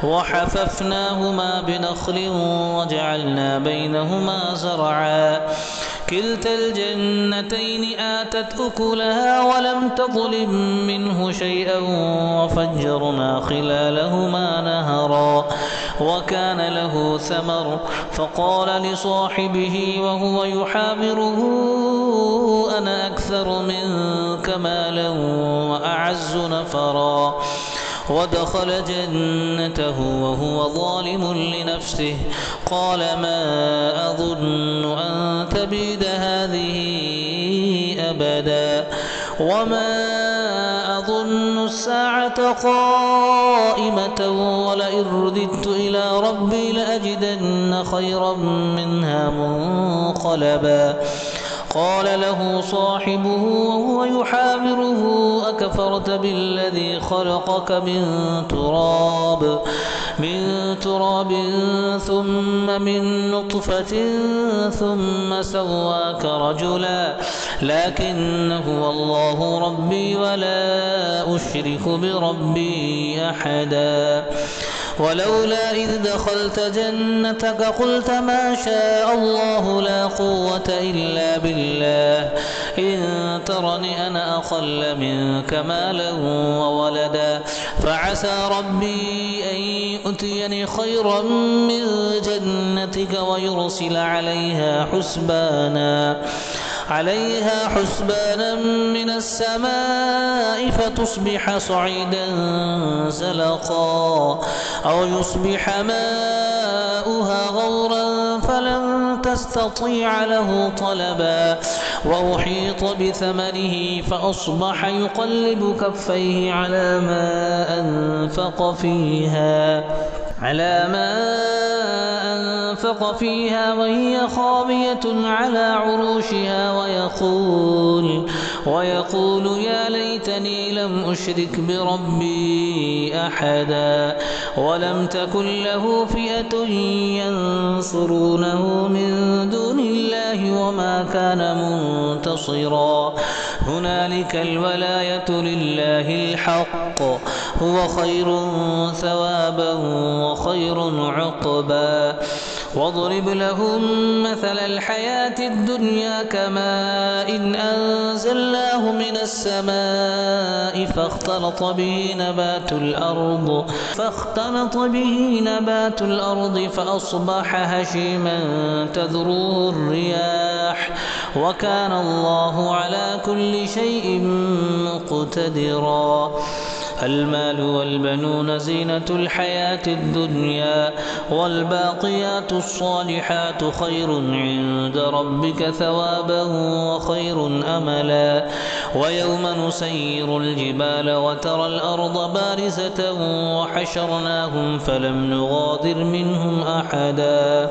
وحففناهما بنخل وجعلنا بينهما زرعا كلتا الجنتين آتت أكلها ولم تظلم منه شيئا وفجرنا خلالهما نهرا وكان له ثمر فقال لصاحبه وهو يحاوره أنا أكثر منك مالا وأعز نفرا ودخل جنته وهو ظالم لنفسه قال ما أظن أن تبيد هذه أبدا وما أظن الساعة قائمة ولئن رددت إلى ربي لأجدن خيرا منها منقلبا قال له صاحبه وهو يحاوره أكفرت بالذي خلقك من تراب ثم من نطفة ثم سواك رجلا لكن هو الله ربي ولا أشرك بربي أحدا ولولا إذ دخلت جنتك قلت ما شاء الله لا قوة إلا بالله إن ترني أنا أقل منك مالا وولدا فعسى ربي أن يؤتيني خيرا من جنتك ويرسل عليها حسبانا من السماء فتصبح صعيدا زلقا أو يصبح ماؤها غورا فلن تستطيع له طلبا وأحيط بثمنه فأصبح يقلب كفيه على ما أنفق فيها وهي خاوية على عروشها ويقول يا ليتني لم أشرك بربي أحدا ولم تكن له فئة ينصرونه من دون الله وما كان منتصرا هنالك الولاية لله الحق هو خير ثوابا وخير عقبا واضرب لهم مثل الحياة الدنيا كماء إن أنزلناه من السماء فاختلط به نبات الأرض فأصبح هشيما تذروه الرياح وكان الله على كل شيء مقتدرا المال والبنون زينة الحياة الدنيا والباقيات الصالحات خير عند ربك ثوابا وخير أملا ويوم نسير الجبال وترى الأرض بارزة وحشرناهم فلم نغادر منهم أحدا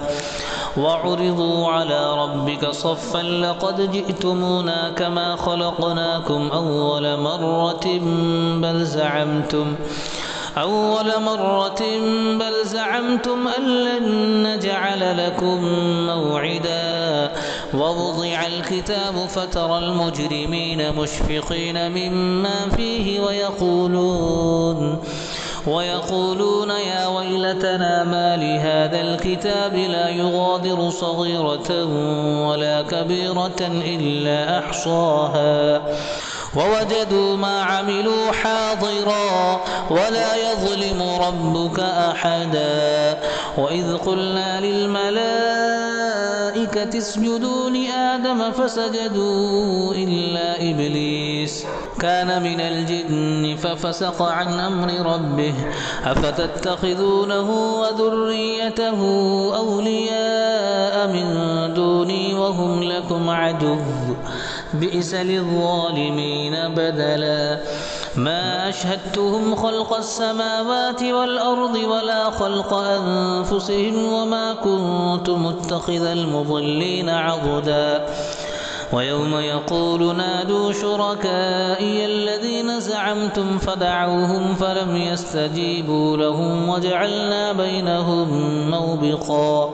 وعرضوا على ربك صفا لقد جئتمونا كما خلقناكم أول مرة بل زعمتم أن لن نجعل لكم موعدا ووضع الكتاب فترى المجرمين مشفقين مما فيه ويقولون يا ويلتنا ما لهذا الكتاب لا يغادر صغيرة ولا كبيرة إلا أحصاها ووجدوا ما عملوا حاضرا ولا يظلم ربك أحدا وإذ قلنا للملائكة اسجدوا لآدم فسجدوا إلا إبليس كان من الجن ففسق عن أمر ربه أفتتخذونه وذريته أولياء من دوني وهم لكم عدو بئس للظالمين بدلا ما أشهدتهم خلق السماوات والأرض ولا خلق أنفسهم وما كنت متخذ المضلين عضدا ويوم يقول نادوا شركائي الذين زعمتم فدعوهم فلم يستجيبوا لهم وجعلنا بينهم موبقا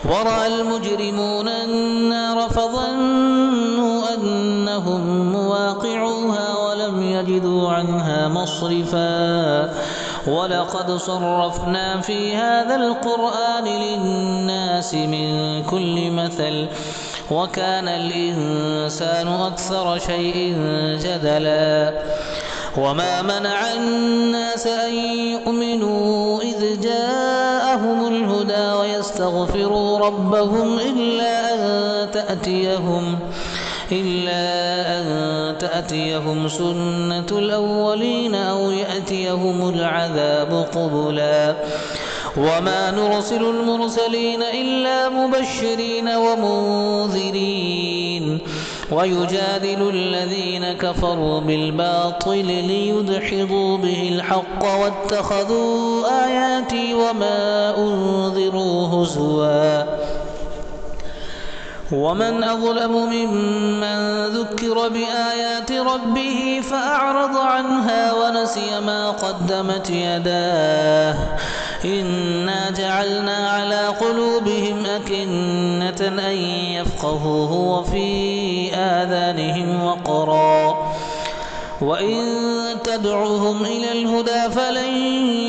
ورأى المجرمون النار فظنوا أنهم مواقعوها ولم يجدوا عنها مصرفا ولقد صرفنا في هذا القرآن للناس من كل مثل وكان الإنسان أكثر شيء جدلا وما منع الناس أن يؤمنوا إذ جاءهم الهدى ويستغفروا ربهم إلا أن تأتيهم سنة الأولين أو يأتيهم العذاب قبلا وما نرسل المرسلين إلا مبشرين ومنذرين ويجادل الذين كفروا بالباطل ليدحضوا به الحق واتخذوا آياتي وما أنذروا هزوا ومن أظلم ممن ذكر بآيات ربه فأعرض عنها ونسي ما قدمت يداه إنا جعلنا على قلوبهم أكنة أن يفقهوه وفي آذانهم وقرا وإن تدعوهم إلى الهدى فلن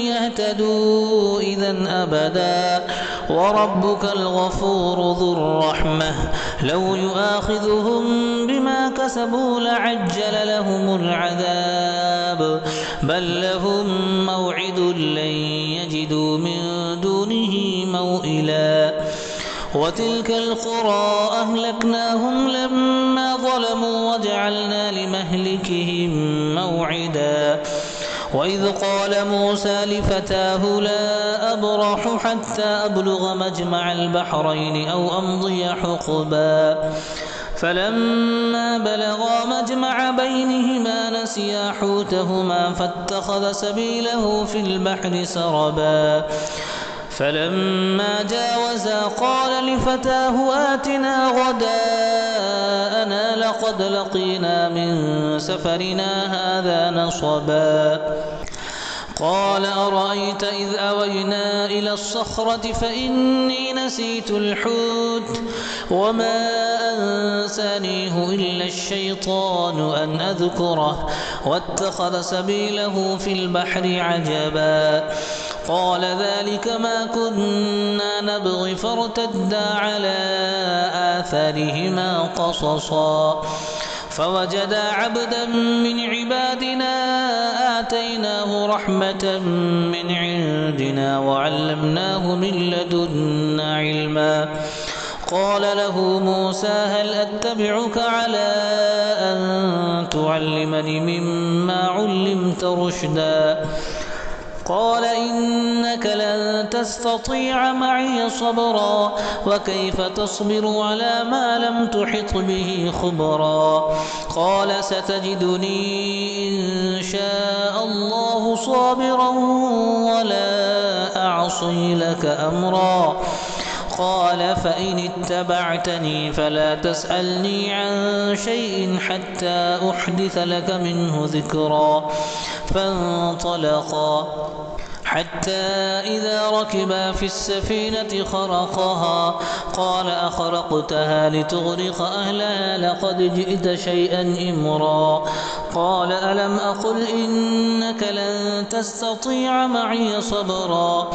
يهتدوا إذا أبدا وربك الغفور ذو الرحمة لو يؤاخذهم بما كسبوا لعجل لهم العذاب بل لهم موعد لن يجدوا من دونه موئلا وتلك القرى أهلكناهم لما ظلموا وجعلنا لمهلكهم موعدا وإذ قال موسى لفتاه لا أبرح حتى أبلغ مجمع البحرين أو أمضي حقبا فلما بلغا مجمع بينهما نسيا حوتهما فاتخذ سبيله في البحر سربا فلما جاوزا قال لفتاه آتنا غداءنا لقد لقينا من سفرنا هذا نصبا قال أرأيت إذ أوينا إلى الصخرة فإني نسيت الحوت وما أنسانيه إلا الشيطان أن أذكره واتخذ سبيله في البحر عجبا قال ذلك ما كنا نبغي فارتدا على آثارهما قصصا فوجدا عبدا من عبادنا آتيناه رحمة من عندنا وعلمناه من لدنا علما قال له موسى هل أتبعك على أن تعلمني مما علمت رشدا قال إنك لن تستطيع معي صبرا وكيف تصبر على ما لم تحط به خبرا قال ستجدني إن شاء الله صابرا ولا أعصي لك أمرا قال فإن اتبعتني فلا تسألني عن شيء حتى أحدث لك منه ذكرا فانطلقا حتى إذا ركبا في السفينة خرقها قال أخرقتها لتغرق أهلها لقد جئت شيئا إمرا قال ألم أقل إنك لن تستطيع معي صبرا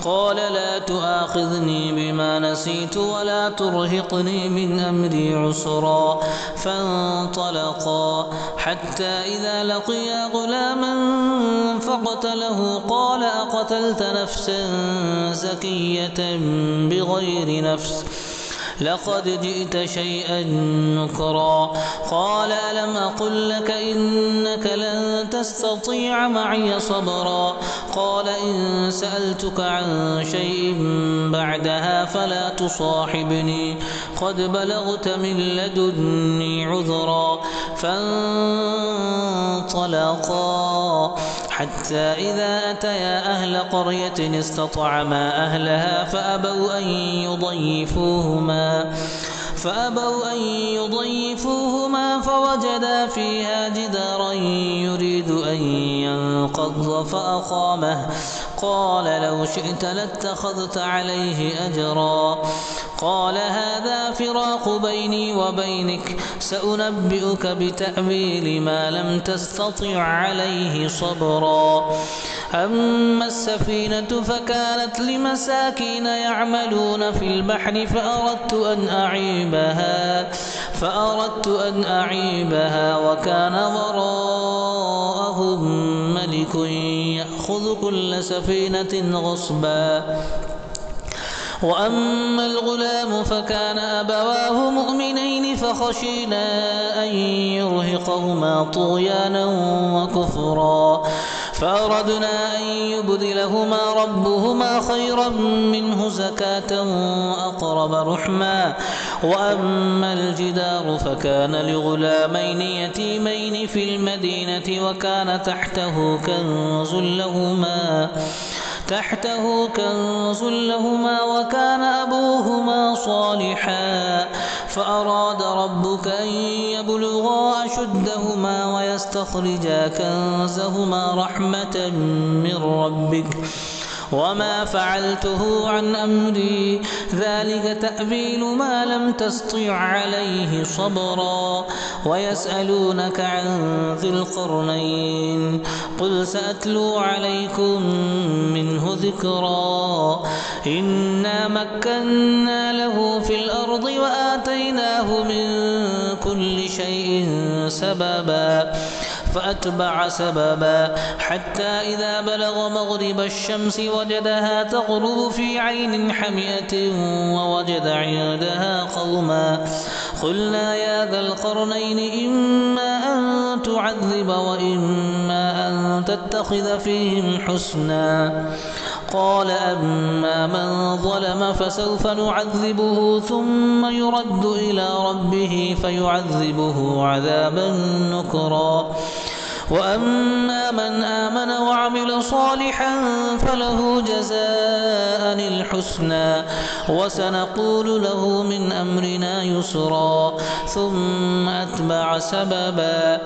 قال لا تؤاخذني بما نسيت ولا ترهقني من أمري عسرا فانطلقا حتى إذا لقيا غلاما فقتله قال أقتلت نفسا زكية بغير نفس لقد جئت شيئا نكرا قال ألم أقل لك إنك لن تستطيع معي صبرا قال إن سألتك عن شيء بعدها فلا تصاحبني قد بلغت من لدني عذرا فانطلقا حتى إذا أتيا أهل قرية استطعما أهلها فأبوا أن يضيفوهما فوجدا فيها جدارا يريد أن ينقض فأقامه قال لو شئت لاتخذت عليه أجرا قال هذا فراق بيني وبينك سأنبئك بتأويل ما لم تستطع عليه صبرا أما السفينة فكانت لمساكين يعملون في البحر فأردت أن أعيبها وكان وراءهم ملك يأخذ كل سفينة غصبا وأما الغلام فكان أبواه مؤمنين فخشينا أن يرهقهما طغيانا وكفرا فأردنا أن يبدلهما ربهما خيرا منه زكاة وأقرب رحما وأما الجدار فكان لغلامين يتيمين في المدينة وكان تحته كنز لهما وكان أبوهما صالحا فأراد ربك أن يبلغا أشدهما ويستخرجا كنزهما رحمة من ربك وما فعلته عن أمري ذلك تأويل ما لم تسطع عليه صبرا ويسألونك عن ذي القرنين قل سأتلو عليكم منه ذكرا إنا مكنا له في الأرض وآتيناه من كل شيء سببا فأتبع سببا حتى إذا بلغ مغرب الشمس وجدها تغرب في عين حمئة ووجد عندها قوما قلنا يا ذا القرنين إما أن تعذب وإما أن تتخذ فيهم حسنا قال أما من ظلم فسوف نعذبه ثم يرد إلى ربه فيعذبه عذابا نكرا وأما من آمن وعمل صالحا فله جزاء الحسنى وسنقول له من أمرنا يسرا ثم أتبع سببا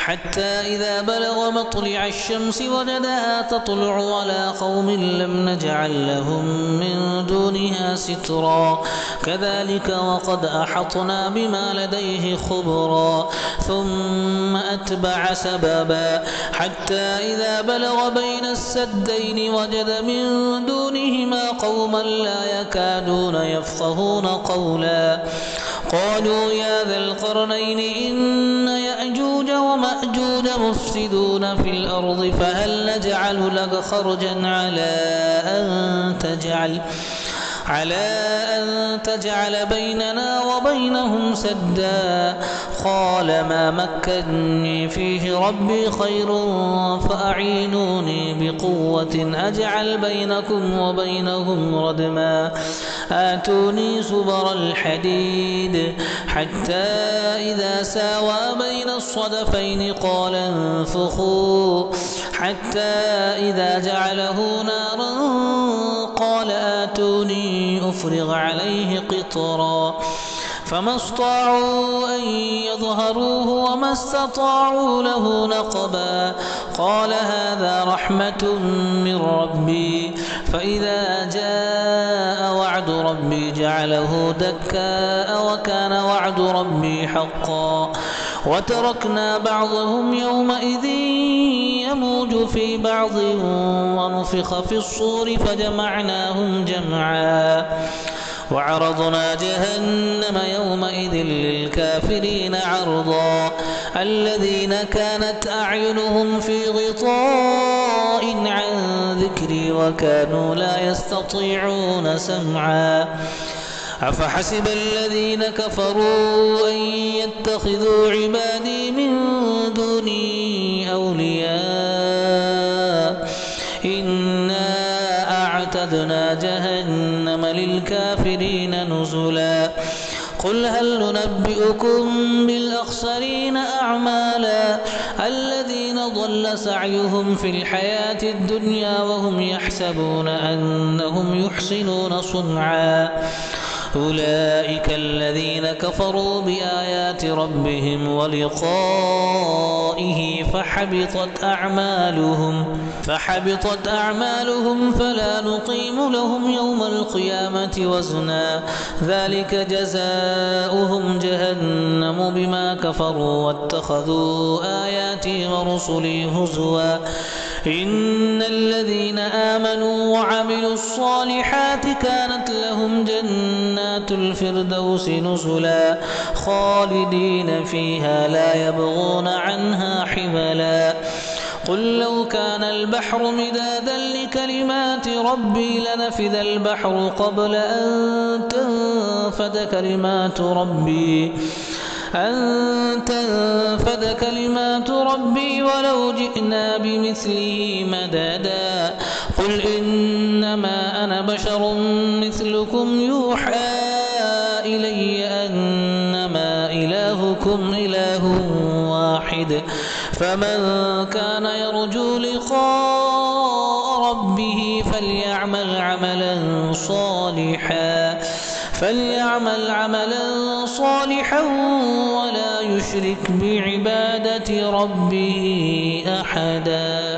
حتى إذا بلغ مطلع الشمس وجدها تطلع على قوم لم نجعل لهم من دونها سترا كذلك وقد أحطنا بما لديه خبرا ثم أتبع سببا حتى إذا بلغ بين السدين وجد من دونهما قوما لا يكادون يفقهون قولا قالوا يا ذا القرنين إن يأجوج ومأجوج مفسدون في الأرض فهل نجعل لك خرجا على أن تجعل بيننا وبينهم سدا قال ما مكني فيه ربي خير فأعينوني بقوة أجعل بينكم وبينهم ردما آتوني زبر الحديد حتى إذا ساوى بين الصدفين قال انفخوا حتى إذا جعله نارا قال آتوني أفرغ عليه قطرا فما استطاعوا أن يظهروه وما استطاعوا له نقبا قال هذا رحمة من ربي فإذا جاء وعد ربي جعله دكاء وكان وعد ربي حقا وتركنا بعضهم يومئذ يموج في بعض ونفخ في الصور فجمعناهم جمعا وعرضنا جهنم يومئذ للكافرين عرضا الذين كانت أعينهم في غطاء عن ذكري وكانوا لا يستطيعون سمعا أفحسب الذين كفروا أن يتخذوا عبادي من دوني أولياء إنا أعتدنا جهنم للكافرين نزلا قل هل ننبئكم بالأخسرين أعمالا الذين ضل سعيهم في الحياة الدنيا وهم يحسبون أنهم يحسنون صنعا أولئك الذين كفروا بآيات ربهم ولقائه فحبطت أعمالهم فلا نقيم لهم يوم القيامة وزنا ذلك جزاؤهم جهنم بما كفروا واتخذوا آياتي ورسلي هزوا إن الذين آمنوا وعملوا الصالحات كانت لهم جنات الفردوس نزلا خالدين فيها لا يبغون عنها حولا قل لو كان البحر مدادا لكلمات ربي لنفذ البحر قبل أن تنفد كلمات ربي ولو جئنا بمثله مددا قل إنما أنا بشر مثلكم يوحى إلي أنما إلهكم إله واحد فمن كان يرجو لقاء ربه فليعمل عملا صالحا ولا يشرك بعبادة ربه أحدا.